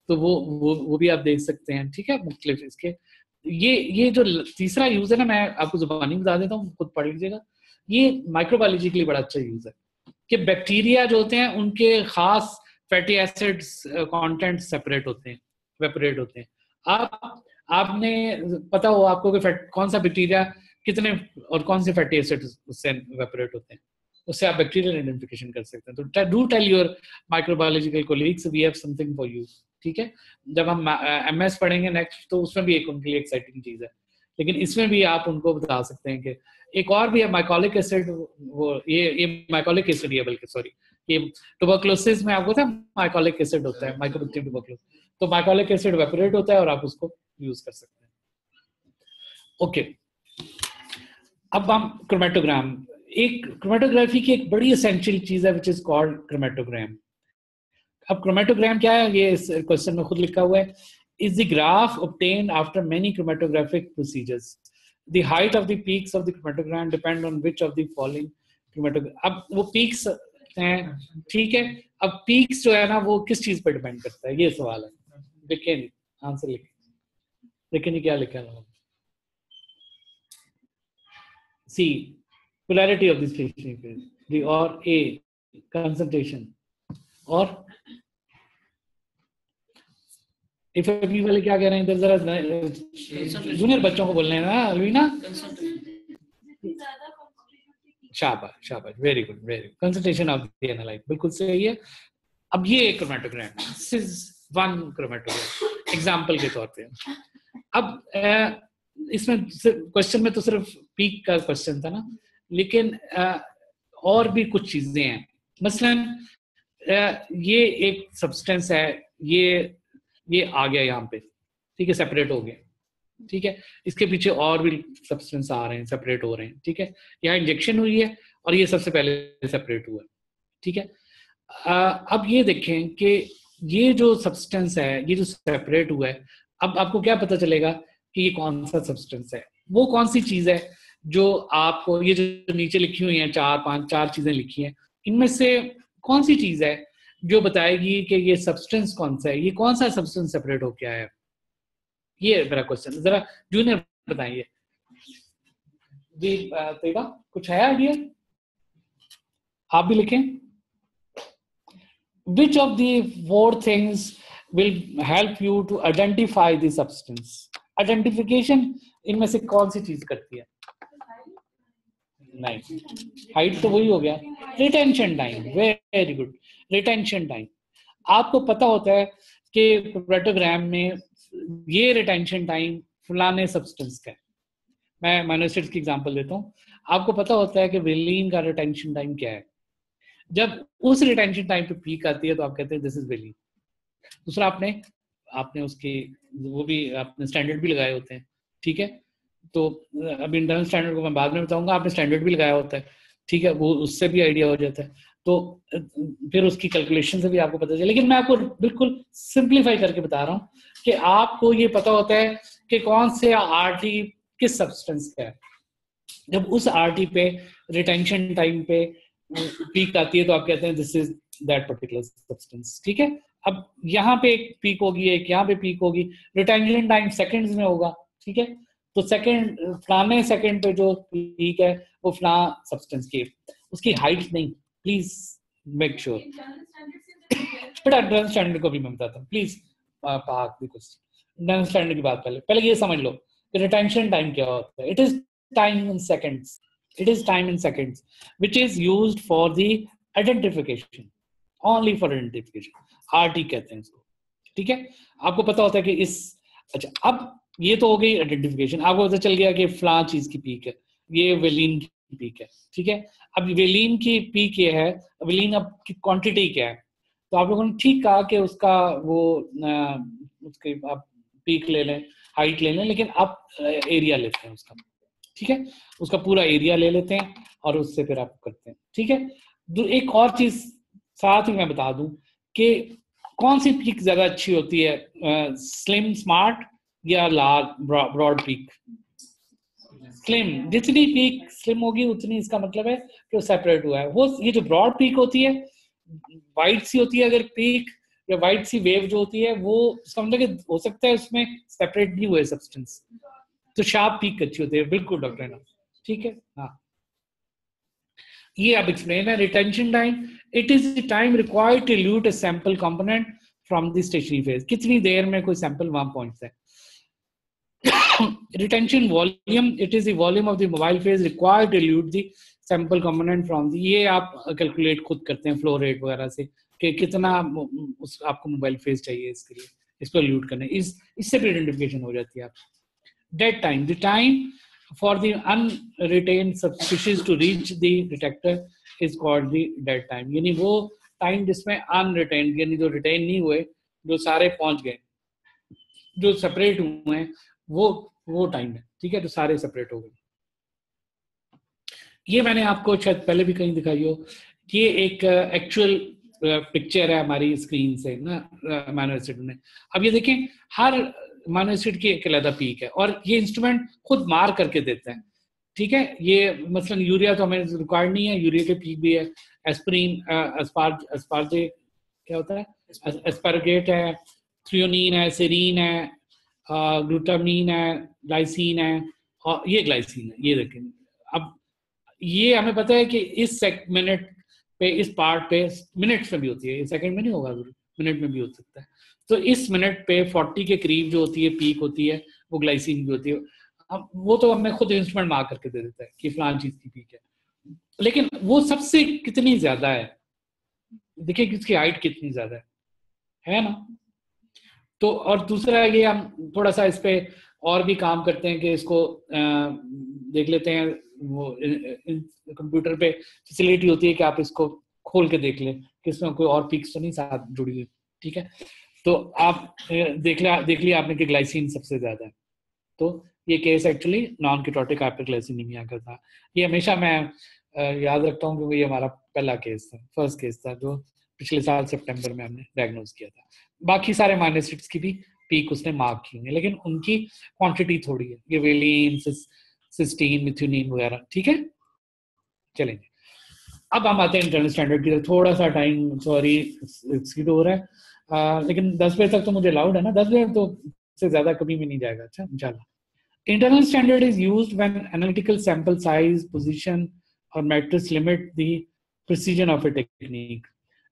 Speaker 1: तो वो भी आप देख सकते हैं, ठीक है, मुख्तलिफ इसके। ये जो तीसरा यूज है ना, मैं आपको जुबानी बता देता हूँ, खुद पढ़ लीजिएगा। ये माइक्रोबायोलॉजी के लिए बड़ा अच्छा यूज है कि बैक्टीरिया जो होते हैं उनके खास फैटी एसिड्स कंटेंट सेपरेट होते हैं, वेपरेट होते हैं। आपने पता हो आपको कि कौन सा बैक्टीरिया कितने और कौन से फैटी एसिड्स उससे वेपरेट होते हैं, उससे आप बैक्टीरियल आइडेंटिफिकेशन कर सकते हैं। तो do tell your microbiological colleagues we have something for you, ठीक है। जब हम MS पढ़ेंगे नेक्स्ट, तो उसमें भी एक उनके लिए एक्साइटिंग चीज है, लेकिन इसमें भी आप उनको बता सकते हैं कि एक और भी है माइकोलिक एसिड, वो ये माइकोलिक एसिड है, बल्कि सॉरी, ये ट्यूबरकुलोसिस में आपको पता है माइकोलिक एसिड होता है, माइकोबैक्टीरियम ट्यूबरकुलोसिस, तो माइकोलिक एसिड वेपरेट होता है और आप उसको यूज कर सकते हैं। ओके, अब हम क्रोमेटोग्राम, एक क्रोमेटोग्राफी की एक बड़ी एसेंशियल चीज है विच इज कॉल्ड क्रोमेटोग्राम। अब क्रोमेटोग्राम क्या है, ये इस क्वेश्चन में खुद लिखा हुआ है, is the graph obtained after many chromatographic procedures. The height of the peaks of the chromatogram depend on which of the following chromatogram. अब वो peaks हैं, ठीक है। अब पीक्स जो है ना वो किस चीज पर डिपेंड करता है, ये सवाल है। लिखे नहीं, आंसर लिखे, लेकिन ये क्या लिखा है? सी polarity of the stationary phase, the or A concentration, और FFP वाले क्या कह रहे हैं इधर, जरा जूनियर बच्चों को बोलने हैं ना अलवीना। शाबाश शाबाश, very good very good, concentration of the analyte, बिल्कुल सही है। अब ये एक chromatogram, this is one chromatogram example के तौर पे। अब इसमें क्वेश्चन में तो सिर्फ पीक का क्वेश्चन था ना, लेकिन और भी कुछ चीजें हैं। मसलन ये एक सब्सटेंस है, ये आ गया यहाँ पे, ठीक है, सेपरेट हो गया, ठीक है। इसके पीछे और भी सब्सटेंस आ रहे हैं, सेपरेट हो रहे हैं, ठीक है। यहाँ इंजेक्शन हुई है और ये सबसे पहले सेपरेट हुआ है, ठीक है। अब ये देखें कि ये जो सब्सटेंस है, ये जो सेपरेट हुआ है, अब आपको क्या पता चलेगा कि ये कौन सा सब्सटेंस है, वो कौन सी चीज है जो आपको, ये जो नीचे लिखी हुई है चार चीजें लिखी हैं, इनमें से कौन सी चीज है जो बताएगी कि ये सब्सटेंस कौन सा है, ये कौन सा सब्सटेंस सेपरेट हो गया है। ये मेरा क्वेश्चन, जरा जूनियर बताइए जी। तेगा कुछ है आइडिया? आप भी लिखें। Which of the four things will help you to identify the substance? Identification इनमें से कौन सी चीज करती है? नहीं, हाइट तो वही हो गया। Retention time, very good, retention time. आपको पता होता है कि क्रोमेटोग्राम में ये रिटेंशन टाइम फलाने सब्सटेंस का है। मैं माइनोएसिड्स की एग्जांपल देता हूँ। आपको पता होता है कि वेलिन का रिटेंशन टाइम क्या है। जब उस रिटेंशन टाइम पे पीक आती है तो आप कहते हैं दिस इज वेलिन। दूसरा, आपने उसके वो भी आपने स्टैंडर्ड भी लगाए होते हैं, ठीक है। तो अभी इंटरनल स्टैंडर्ड को मैं बाद में बताऊंगा, आपने स्टैंडर्ड भी लगाया होता है, ठीक है, वो उससे भी आइडिया हो जाता है। तो फिर उसकी कैलकुलेशन से भी आपको पता चले। लेकिन मैं आपको बिल्कुल सिंप्लीफाई करके बता रहा हूँ कि आपको ये पता होता है कि कौन से आरटी किस सब्सटेंस का है। जब उस आरटी पे रिटेंशन टाइम पे पीक आती है तो आप कहते हैं this is that particular substance, ठीक है। अब यहाँ पे एक पीक होगी, एक यहाँ पे पीक होगी, रिटेंशन टाइम सेकंड्स में होगा, ठीक है। तो सेकंड, फलाने सेकंड पे जो पीक है वो फला सब्सटेंस की, उसकी हाइट नहीं, प्लीज मेक श्योर। बेटा इंटरनल स्टैंडर्ड को भी मैं बताता हूँ, प्लीज पाक भी कुछ इंटरनल स्टैंडर्ड की बात पहले ये समझ लो कि रिटेंशन टाइम क्या होता है। It is time in seconds, it is time in seconds which is used for the identification, only for identification, RT कहते हैं इसको, ठीक है। आपको पता होता है कि अच्छा, अब ये तो हो गई आइडेंटिफिकेशन। आपको पता चल गया कि फलां चीज की पीक है, ये वेलिन की पीक है, ठीक है। अब वेलिन की पीक ये है, वेलिन अब की क्वांटिटी क्या है, तो आप लोगों ने ठीक कहा कि उसका वो उसके आप पीक ले लें, हाइट ले लें, लेकिन आप एरिया लेते हैं उसका, ठीक है। उसका पूरा एरिया ले लेते हैं और उससे फिर आप करते हैं, ठीक है। एक और चीज साथ ही मैं बता दूं कि कौन सी पीक ज्यादा अच्छी होती है, स्लिम स्मार्ट या लार्ज ब्रॉड पीक? स्लिम। जितनी पीक स्लिम होगी उतनी इसका मतलब है कि वो सेपरेट हुआ है। वो ये जो ब्रॉड पीक होती है, वाइड सी होती है अगर पीक, या वाइड सी वेव जो होती है, वो इसका मतलब कि हो सकता है उसमें सेपरेट नहीं हुए सब्सटेंस, तो शार्प पीक अच्छी होती है। बिल्कुल डॉक्टर ना, ठीक है। हाँ, ये अब एक्सप्लेन है। Retention time, it is the time required to elute a sample component from the stationary phase. कितनी देर में कोई सैंपल वहां पहुंचता है। Retention volume, it is the volume of the mobile phase required to elute the sample component from the, ये आप कैलकुलेट खुद करते हैं फ्लो रेट वगैरह से कि कितना आपको मोबाइल फेज चाहिए इसके लिए, इसको इल्यूट करने, इससे भी आइडेंटिफिकेशन हो जाती है आप। Dead time, the time for the unretained subspecies to reach the detector is called the dead time. यानी वो टाइम जिसमें unretained, यानी जो रिटेन नहीं हुए, जो सारे पहुंच गए, जो सेपरेट हुए हैं, वो टाइम है, ठीक है। तो सारे सेपरेट हो गए। ये मैंने आपको शायद पहले भी कहीं दिखाई हो, ये एक एक्चुअल पिक्चर है हमारी स्क्रीन से ना माइनोएसिड में। अब ये देखें, हर माइनोएसिड की एक अलग पीक है और ये इंस्ट्रूमेंट खुद मार करके देता है ठीक है। ये मसलन यूरिया तो हमें रिक्वायर्ड नहीं है, यूरिया के पीक भी है। एस्पिरिन, एस्पार्जे क्या होता है, एस्पारगेट है, थ्रियोनीन है, सेरीन है, ग्लूटामीन है, ग्लाइसिन है, और ये ग्लाइसिन है। ये देखें, अब ये हमें पता है कि इस मिनट पे, इस पार्ट पे मिनट्स में भी होती है, सेकंड में नहीं होगा, मिनट में भी हो सकता है। तो इस मिनट पे 40 के करीब जो होती है पीक होती है, वो ग्लाइसिन की होती है। अब वो तो हमें खुद इंस्ट्रूमेंट मार्क करके दे देता है कि फलान चीज की पीक है, लेकिन वो सबसे कितनी ज्यादा है, देखिए कि इसकी हाइट कितनी ज्यादा है ना। तो और दूसरा ये हम थोड़ा सा इस पे और भी काम करते हैं कि इसको देख लेते हैं। वो कंप्यूटर पे फैसिलिटी होती है कि आप इसको खोल के देख लें कि इसमें कोई और पीक्स तो नहीं साथ जुड़ी हुई, ठीक है। तो आप देख लिया आपने कि ग्लाइसिन सबसे ज्यादा है। तो ये केस एक्चुअली नॉन कीटोटिक हाइपरग्लाइसिमिया का था। ये हमेशा मैं याद रखता हूँ क्योंकि ये हमारा पहला केस था, फर्स्ट केस था, जो पिछले साल सितंबर में हमने डायग्नोज किया था। बाकी सारे माइनोसिट्स की भी पीक उसने मार्क की है, लेकिन उनकी क्वांटिटी थोड़ी है, ये वेलिन, सिस्टीन, मिथ्यूनिन वगैरह, ठीक है। चलेंगे, अब हम आते हैं इंटरनल स्टैंडर्ड की। थोड़ा सा टाइम सॉरी एक्सीड हो रहा है, लेकिन 10 बजे तक तो मुझे अलाउड है ना, 10 बजे तो से ज्यादा कभी भी नहीं जाएगा। अच्छा, इंशाल्लाह। Internal standard is used when analytical sample size, position, or matrix limit the precision of a technique.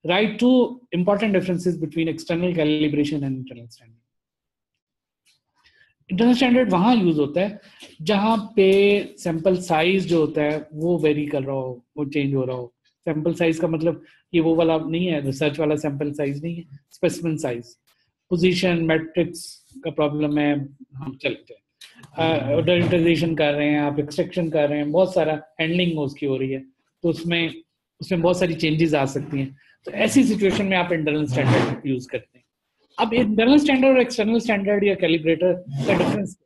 Speaker 1: Write two important differences between external calibration and internal standard. Internal standard वहाँ यूज होता है जहाँ पे सैंपल साइज जो होता है वो वेरी कर रहा हो, वो चेंज हो रहा हो। सैंपल साइज का मतलब ये वो वाला नहीं है, रिसर्च वाला सैंपल साइज नहीं है, स्पेसिमेन साइज। पोजीशन, मैट्रिक्स का प्रॉब्लम है, हम चलते हैं। ऑर्डरिटाइजेशन कर रहे हैं आप, एक्सट्रैक्शन कर रहे हैं, बहुत सारा हैंडलिंग उसकी हो रही है, तो उसमें बहुत सारी चेंजेस आ सकती हैं। तो ऐसी सिचुएशन में आप इंटरनल स्टैंडर्ड यूज करते हैं। अब इंटरनल स्टैंडर्ड और एक्सटर्नल स्टैंडर्ड या कैलिब्रेटर का डिफरेंस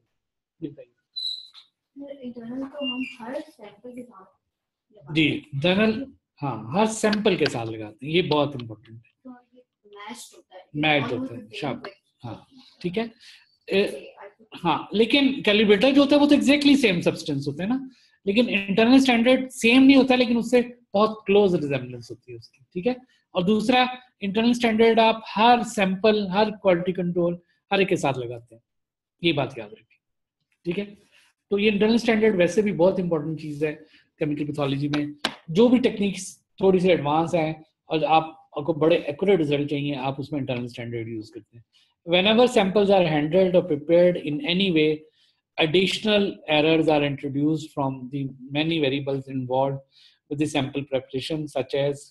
Speaker 1: बताइए।
Speaker 5: इंटरनल तो हम हर सैंपल के साथ
Speaker 1: जी, इंटरनल हाँ हर सैंपल के साथ लगाते हैं, ये बहुत इंपॉर्टेंट है।
Speaker 5: तो मैच होता है,
Speaker 1: मैच होता है, शाबाश, हाँ ठीक है। हाँ, लेकिन कैलिब्रेटर जो होता है वो तो एग्जैक्टली सेम सब्सटेंस होते हैं ना, लेकिन इंटरनल स्टैंडर्ड सेम नहीं होता, लेकिन उससे बहुत क्लोज रिजेम्बलेंस होती है उसकी, ठीक है। और दूसरा, इंटरनल स्टैंडर्ड आप हर सैंपल, हर क्वालिटी कंट्रोल, हर एक के साथ लगाते हैं, ये बात याद रखिए, ठीक है। तो ये इंटरनल स्टैंडर्ड वैसे भी बहुत इंपॉर्टेंट चीज है केमिकल पैथोलॉजी में। जो भी टेक्निक्स थोड़ी सी एडवांस है और आपको बड़े एक्यूरेट रिजल्ट चाहिए, आप उसमें इंटरनल स्टैंडर्ड यूज करते हैं। Whenever samples are handled or prepared in any way, additional errors are introduced from the many variables involved with the sample preparation, such as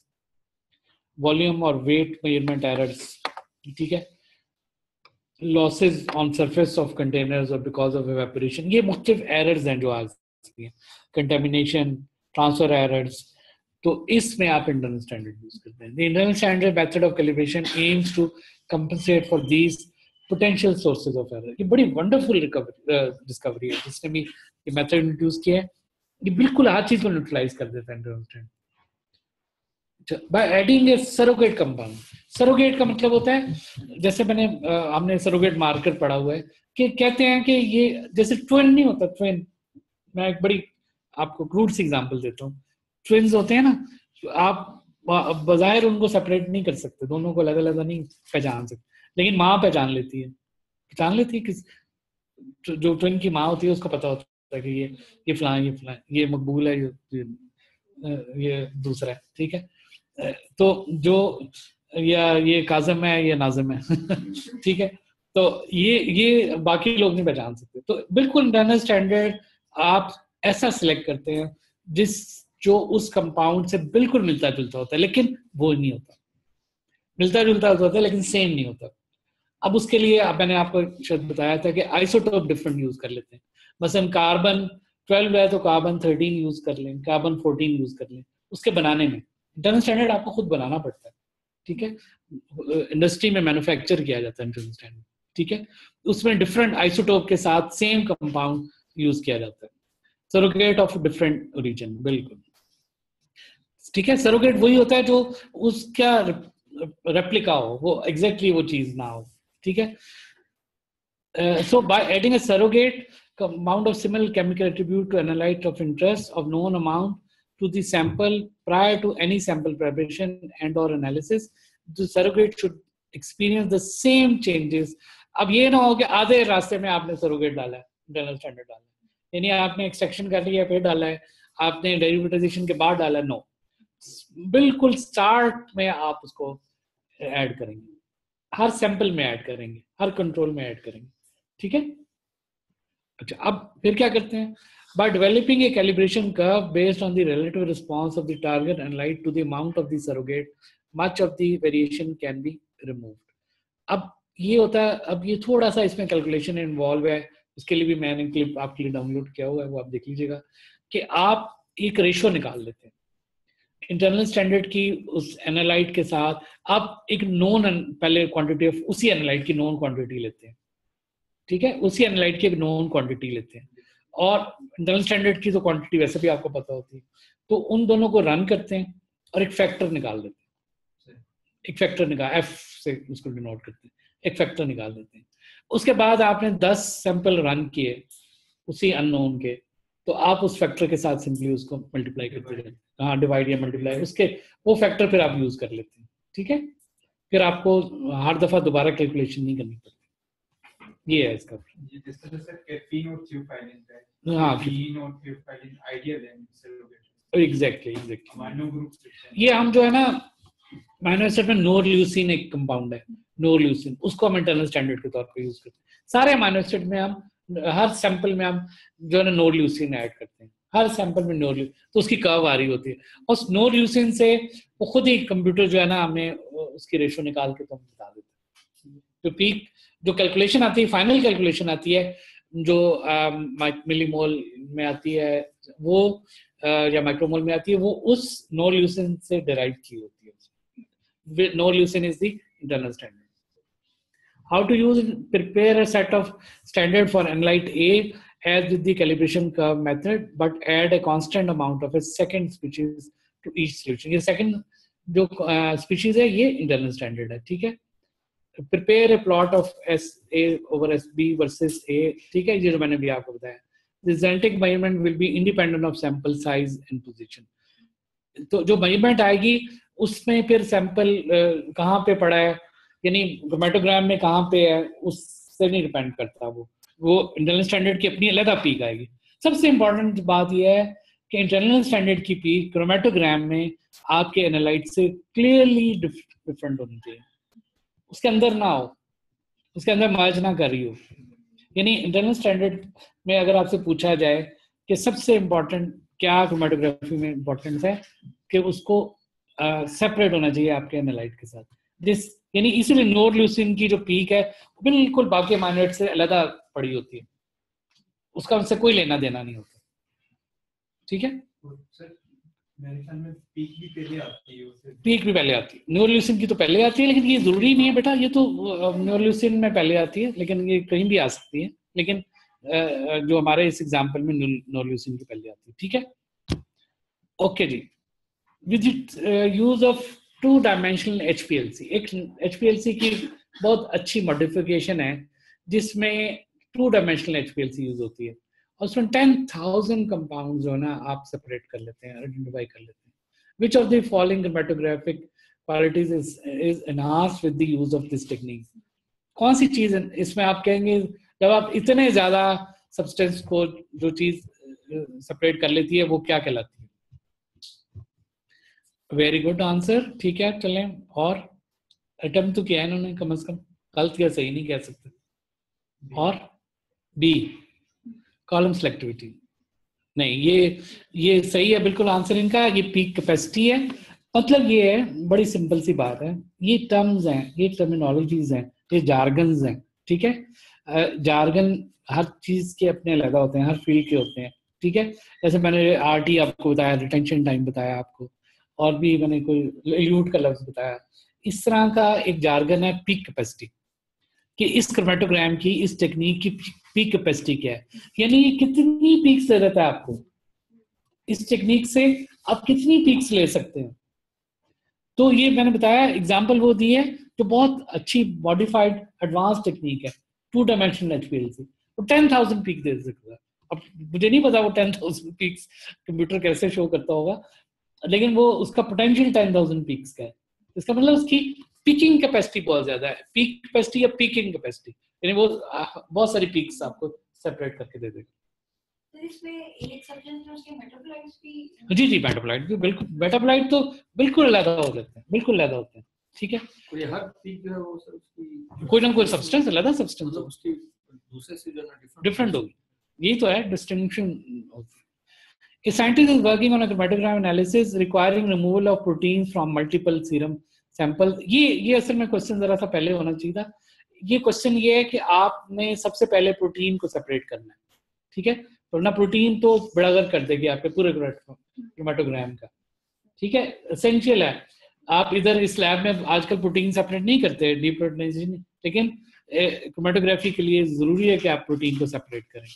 Speaker 1: volume or weight measurement errors, ठीक है, losses on surface of containers or because of evaporation. ये मुख्तलिफ errors हैं जो आ सकती हैं, contamination, transfer errors. तो इसमें आप इंटरनल स्टैंडर्ड यूज करते हैं। The internal standard method of calibration aims to compensate for these potential sources of error. ये बड़ी वंडरफुल डिस्कवरी है जिसने भी ये मेथड इंट्रोड्यूस किया है। ये बिल्कुल हर चीज को न्यूट्रलाइज कर देता है internal standard by adding A surrogate compound. Surrogate का मतलब होता है, जैसे हमने सरोगेट मार्कर पढ़ा हुआ है कि कहते हैं कि ये जैसे ट्विन नहीं होता, ट्विन, मैं एक बड़ी आपको क्रूड सी एग्जांपल देता हूँ। ट्विन्स होते हैं ना, आप बजाय उनको सेपरेट नहीं कर सकते, दोनों को अलग अलग नहीं पहचान सकते, लेकिन माँ पहचान लेती है किस जो ट्विन की माँ होती है उसको पता होता है कि ये फलां, ये मकबूल है, ये दूसरा है, ठीक है। तो जो या ये काज़म है, ये नाज़िम है ठीक है। तो ये बाकी लोग नहीं पहचान सकते। तो बिल्कुल इंटरनल स्टैंडर्ड आप ऐसा सिलेक्ट करते हैं जो उस कंपाउंड से बिल्कुल मिलता जुलता होता है, लेकिन वो नहीं होता, मिलता जुलता होता है लेकिन सेम नहीं होता। अब उसके लिए मैंने आपको शायद बताया था कि आइसोटोप डिफरेंट यूज कर लेते हैं। मसलन कार्बन 12 है तो कार्बन 13 यूज कर लें, कार्बन 14 यूज कर लें। उसके बनाने में इंटरनल स्टैंडर्ड आपको खुद बनाना पड़ता है, ठीक है। इंडस्ट्री में मैन्युफैक्चर किया जाता है इंटरनल स्टैंडर्ड, ठीक है। उसमें डिफरेंट आइसोटोप के साथ सेम कंपाउंड यूज किया जाता है। सरोगेट ऑफ डिफरेंट ओरिजिन, बिल्कुल ठीक है। सरोगेट वही होता है जो उसका रेप्लिका हो, वो एग्जैक्टली वो चीज ना हो, ठीक है। So by adding a surrogate, amount of similar chemical attribute to analyte of interest of known amount to the sample prior to any sample preparation and or analysis. The surrogate should experience the same changes. अब ये ना हो कि आधे रास्ते में आपने surrogate डाला है, इंटरनल स्टैंडर्ड डाला है, यानी आपने एक्सट्रैक्शन कर लिया फिर डाला है, आपने डेरिवेटाइजेशन के बाद डाला, नो, बिल्कुल स्टार्ट में आप उसको ऐड करेंगे, हर सैंपल में ऐड करेंगे, हर कंट्रोल में ऐड करेंगे, ठीक है। अच्छा, अब फिर क्या करते हैं? By developing a calibration curve based on the relative response of the target analyte to the amount of the surrogate, much of the variation can be removed. अब ये होता है, अब ये थोड़ा सा इसमें कैलकुलेशन इन्वॉल्व है, उसके लिए भी मैंने क्लिप आपके लिए डाउनलोड किया हुआ है, वो आप देख लीजिएगा कि आप एक रेशो निकाल लेते हैं इंटरनल स्टैंडर्ड की उस एनालाइट के साथ, आप एक नॉन पहले क्वांटिटी ऑफ उसी एनालाइट की नॉन क्वांटिटी लेते हैं, ठीक है, उसी एनालाइट की एक नॉन क्वांटिटी लेते हैं, और इंटरनल स्टैंडर्ड की तो क्वांटिटी वैसे भी आपको पता होती है, तो उन दोनों को रन करते हैं और एक फैक्टर निकाल देते हैं, एक फैक्टर निकाल, एफ से उसको डिनोट करते हैं, एक फैक्टर निकाल देते हैं। उसके बाद आपने 10 सैंपल रन किए उसी अननोन के, तो आप उस फैक्टर के साथ सिंपली उसको मल्टीप्लाई करते रहते हैं, हाँ, डिवाइड या मल्टीप्लाई, उसके वो फैक्टर फिर आप यूज कर लेते हैं, ठीक है, फिर आपको हर दफा दोबारा कैलकुलेशन नहीं करनी पड़ती। ये है इसका,
Speaker 6: जिस तरह से कैफीन और थ्योफाइलिन है,
Speaker 1: हाँ,
Speaker 6: कैफीन और थ्योफाइलिन आइडियल है सेरोगेट,
Speaker 1: एग्जैक्टली
Speaker 6: अमीनो ग्रुप।
Speaker 1: ये हम जो है ना, अमीनो एसिड में नोरल्यूसिन एक कंपाउंड है, नोरल्यूसिन, उसको हम इंटरनल स्टैंडर्ड के तौर पे यूज करते हैं। सारे अमीनो एसिड में हम हर सैंपल में हम जो है ना नोरल्यूसिन ऐड करते हैं, हर सैंपल में नोरल्यूसिन, तो उसकी कर्व आ रही होती है, और उस नोरल्यूसिन से वो खुद ही कंप्यूटर जो है ना हमें उसकी रेशो निकाल के तो हम बता देते हैं। तो पीक जो कैलकुलेशन आती है, फाइनल कैलकुलेशन आती है जो मिलीमोल में आती है वो या माइक्रोमोल में आती है, वो उस नोरल्यूसिन से डिराइव की होती है। Norleucine is the internal standard. How to use prepare a set of standard for analyte A as with the calibration curve method, but add a constant amount of a second species to each solution. ये second जो species है ये internal standard है, ठीक है। Prepare a plot of SA over SB versus A, ठीक है, ये जो मैंने भी आपको बताया। The genetic measurement will be independent of sample size and position. तो जो measurement आएगी उसमें फिर sample कहाँ पे पड़ा है, यानी क्रोमेटोग्राम में कहाँ पे है उससे नहीं डिपेंड करता, वो इंटरनल स्टैंडर्ड की अपनी अलग पीक आएगी। सबसे इंपॉर्टेंट बात यह है कि इंटरनल स्टैंडर्ड की पीक क्रोमेटोग्राम में आपके एनालाइट से क्लियरली डिफरेंट होनी चाहिए, उसके अंदर ना हो, उसके अंदर मर्ज ना कर रही हो। यानी इंटरनल स्टैंडर्ड में अगर आपसे पूछा जाए कि सबसे इम्पोर्टेंट क्या क्रोमेटोग्राफी में इम्पोर्टेंस है, कि उसको सेपरेट होना चाहिए आपके एनालाइट के साथ, जिस यानी इसीलिए नोरल्यूसिन की जो पीक है बिल्कुल बाकी अमीनो एसिड से अलग पड़ी होती है, उसका उनसे कोई लेना देना नहीं होता, ठीक है।
Speaker 6: सर मेरे ख्याल में पीक भी पहले आती है,
Speaker 1: पीक भी पहले आती है, नोरल्यूसिन की तो पहले आती है, लेकिन ये जरूरी नहीं है बेटा, ये तो नोरल्यूसिन में पहले आती है, लेकिन ये कहीं भी आ सकती है, लेकिन जो हमारे इस एग्जाम्पल में नोरल्यूसिन की पहले आती है, ठीक है। Okay ji, with use of 2-dimensional HPLC, एक HPLC की बहुत अच्छी मॉडिफिकेशन है जिसमें 2-dimensional HPLC यूज होती है, और उसमें 10,000 कंपाउंड जो है ना आप सेपरेट कर लेते हैं, आइडेंटिफाई कर लेते हैं। Which of the following chromatographic qualities is enhanced with the use of this technique? कौन सी चीज इसमें आप कहेंगे जब आप इतने ज्यादा सब्सटेंस को जो चीज सेपरेट कर लेती है वो क्या कहलाती है? वेरी गुड आंसर, ठीक है, चलें। और अटेम्प्ट तो किया है इन्होंने, कम से कम गलत या सही नहीं कह सकते। और बी कॉलम सिलेक्टिविटी, नहीं ये सही है बिल्कुल आंसर इनका, ये पीक कैपेसिटी है। मतलब ये है, बड़ी सिंपल सी बात है, ये टर्म्स हैं, ये टर्मिनोलॉजीज हैं, ये जार्गन्स हैं, ठीक है। जार्गन हर चीज के अपने अलग होते हैं, हर फील्ड के होते हैं, ठीक है। जैसे मैंने RT आपको बताया, रिटेंशन टाइम बताया आपको, और भी मैंने कोई एल्यूट का लफ्ज बताया। इस तरह का एक जार्गन है पीक कैपेसिटी, कि इस क्रोमेटोग्राम की, इस टेक्निक की पीक कैपेसिटी क्या है, यानी ये कितनी पीक्स दे देता है आपको, इस टेक्निक से आप कितनी पीक्स ले सकते हैं। तो ये मैंने बताया, एग्जांपल वो दी है जो बहुत अच्छी मॉडिफाइड एडवांस टेक्निक है, 2-dimensional HPLC। वो 10,000 पीक दे सकता है। अब मुझे नहीं पता वो 10,000 पीक्स कंप्यूटर कैसे शो करता होगा, लेकिन वो उसका पोटेंशियल 10,000 पीक्स का है। इसका मतलब उसकी पीकिंग कैपेसिटी बहुत ज्यादा है, पीक कैपेसिटी या पीकिंग कैपेसिटी, यानी वो बहुत सारी पीक्स आपको सेपरेट करके दे देगा।
Speaker 5: तो इसमें एक सब्जेक्ट में उसके मेटाबोलाइट्स भी,
Speaker 1: जी मेटाबोलाइट भी बिल्कुल, मेटाबोलाइट तो बिल्कुल अलग हो जाते हैं, बिल्कुल अलग होते हैं, ठीक है।
Speaker 3: कोई हर पीक जो है वो सर उसकी
Speaker 1: कोई ना कोई सब्सटेंस अलग सब्सटेंस
Speaker 3: मतलब उसकी दूसरे से जो है ना
Speaker 1: डिफरेंट होगी, यही तो है distinction. A scientist is working on a chromatogram analysis requiring removal of proteins from multiple serum samples. ये असल में क्वेश्चन जरा सा पहले होना चाहिए था। ये क्वेश्चन ये है कि आपने सबसे पहले प्रोटीन को सेपरेट करना है, ठीक है, वरना प्रोटीन तो बड़ागर कर देगी आपके पूरे क्रोमेटोग्राम का, ठीक है। एसेंशियल है, आप इधर इस लैब में आजकल प्रोटीन सेपरेट नहीं करते डीप्रोटीनाइजेशन, लेकिन क्रोमेटोग्राफी के लिए जरूरी है कि आप प्रोटीन को सेपरेट करें।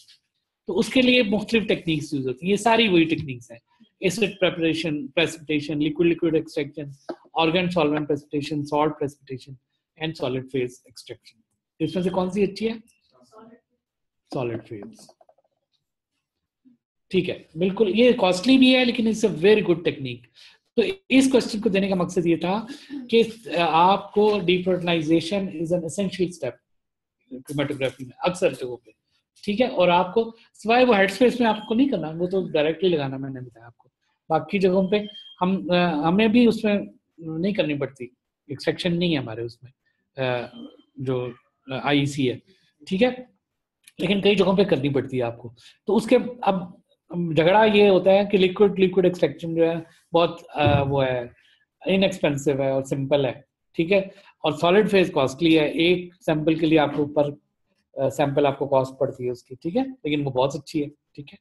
Speaker 1: तो उसके लिए मुख्तलिफ टेक्निक्स यूज होती हैं, ये सारी वही टेक्निक्स हैं, acid preparation, precipitation, liquid extraction, organ solvent precipitation, salt precipitation and solid phase extraction. इसमें से कौन सी अच्छी है? सॉलिड फेज, ठीक है, बिल्कुल। ये कॉस्टली भी है लेकिन it's a very good technique. तो इस क्वेश्चन को देने का मकसद ये था कि आपको deproteinization is an essential step chromatography में अक्सर जगहों पे, ठीक है। और आपको सिवाय वो हेड स्पेस में आपको नहीं करना, वो तो डायरेक्टली लगाना, मैंने बताया आपको। बाकी जगहों पे हमें भी उसमें नहीं करनी पड़ती, एक्सट्रैक्शन नहीं है हमारे उसमें जो आईईसी है, ठीक है, लेकिन कई जगहों पे करनी पड़ती है आपको। तो उसके अब झगड़ा ये होता है कि लिक्विड एक्सट्रैक्शन जो है बहुत वो है, इनएक्सपेंसिव है और सिंपल है, ठीक है, और सॉलिड फेज कॉस्टली है। एक सैंपल के लिए आपको पर सैंपल आपको कॉस्ट पड़ती है उसकी, ठीक है, लेकिन वो बहुत अच्छी है, ठीक है।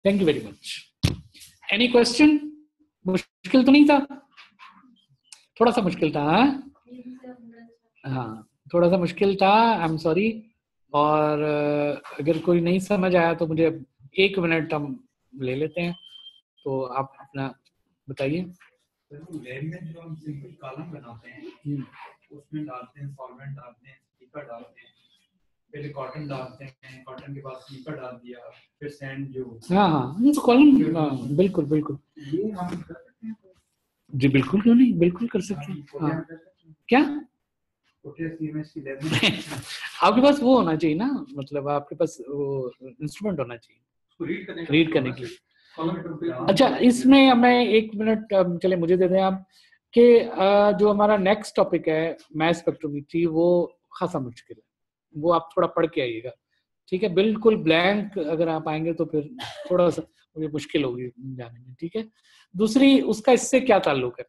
Speaker 1: Thank you very much. Any question? मुश्किल तो नहीं था? थोड़ा सा मुश्किल था, हाँ थोड़ा सा मुश्किल था, आई एम सॉरी। और अगर कोई नहीं समझ आया तो मुझे 1 मिनट हम ले लेते हैं, तो आप अपना बताइए।
Speaker 6: लैब में जो हम सिंपल कॉलम बनाते हैं उसमें डालते हैं सॉल्वेंट, डालते हैं स्टिकर, डालते हैं, पहले कॉटन डालते हैं, कॉटन के बाद स्टिकर डाल दिया, फिर सैंड जो
Speaker 1: हाँ तो कॉलम बिल्कुल बिल्कुल
Speaker 6: ये हम कर सकते हैं
Speaker 1: जी, बिल्कुल क्यों नहीं, बिल्कुल कर सकते हैं। हाँ क्या आपके पास वो होना चाहिए ना, मतलब आपके पास वो इंस्ट्रूमेंट होना चाहिए रीड करने की। अच्छा, इसमें मैं 1 मिनट चले मुझे दे दें आप कि जो हमारा नेक्स्ट टॉपिक है मास स्पेक्ट्रोमेट्री, वो खासा मुश्किल है, वो आप थोड़ा पढ़ के आइएगा, ठीक है। बिल्कुल ब्लैंक अगर आप आएंगे तो फिर थोड़ा सा मुझे मुश्किल होगी जाने में, ठीक है। दूसरी, उसका इससे क्या ताल्लुक है,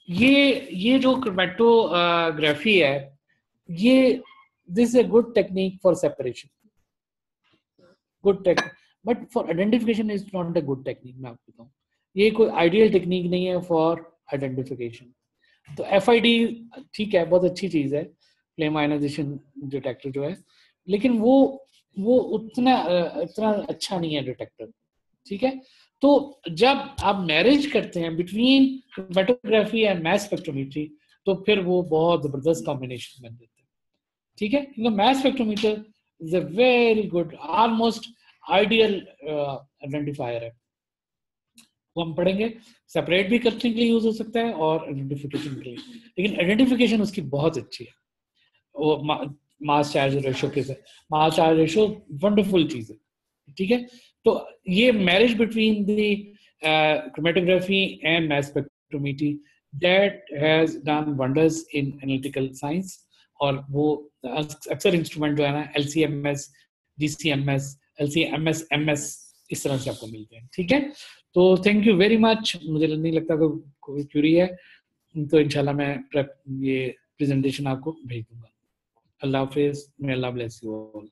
Speaker 1: ये जो क्रोमेटोग्राफी है, ये this is a good technique for separation, good technique, but for identification is not a good technique. मैं आपको बताऊं, ये कोई आइडियल टेक्निक नहीं है फॉर आइडेंटिफिकेशन। तो FID ठीक है, बहुत अच्छी चीज है, फ्लेम आयनाइजेशन डिटेक्टर जो है, लेकिन वो उतना अच्छा नहीं है डिटेक्टर, ठीक है। तो जब आप मैरिज करते हैं between chromatography and mass spectrometry, तो फिर वो बहुत जबरदस्त कॉम्बिनेशन बन जाता है, ठीक है, क्योंकि मास spectrometer is a very good, almost ideal identifier है। वो हम पढ़ेंगे, सेपरेट भी करने के लिए यूज हो सकता है और आइडेंटिफिकेशन के लिए, लेकिन आइडेंटिफिकेशन उसकी बहुत अच्छी है। वो मास चार्ज रेशो के साथ, मास चार्ज रेशो वंडरफुल चीज है, ठीक है। तो ये marriage between the chromatography and mass spectrometry that has done wonders in analytical science. और वो अक्सर इंस्ट्रूमेंट जो है ना LC-MS, GC-MS, LC-MS इस तरह से आपको मिलते हैं, ठीक है। तो थैंक यू वेरी मच। मुझे नहीं लगता कोई क्यूरी है, तो इंशाल्लाह मैं ये प्रेजेंटेशन आपको भेज दूंगा। अल्लाह हाफिज, मे अल्लाह ब्लेस यू ऑल।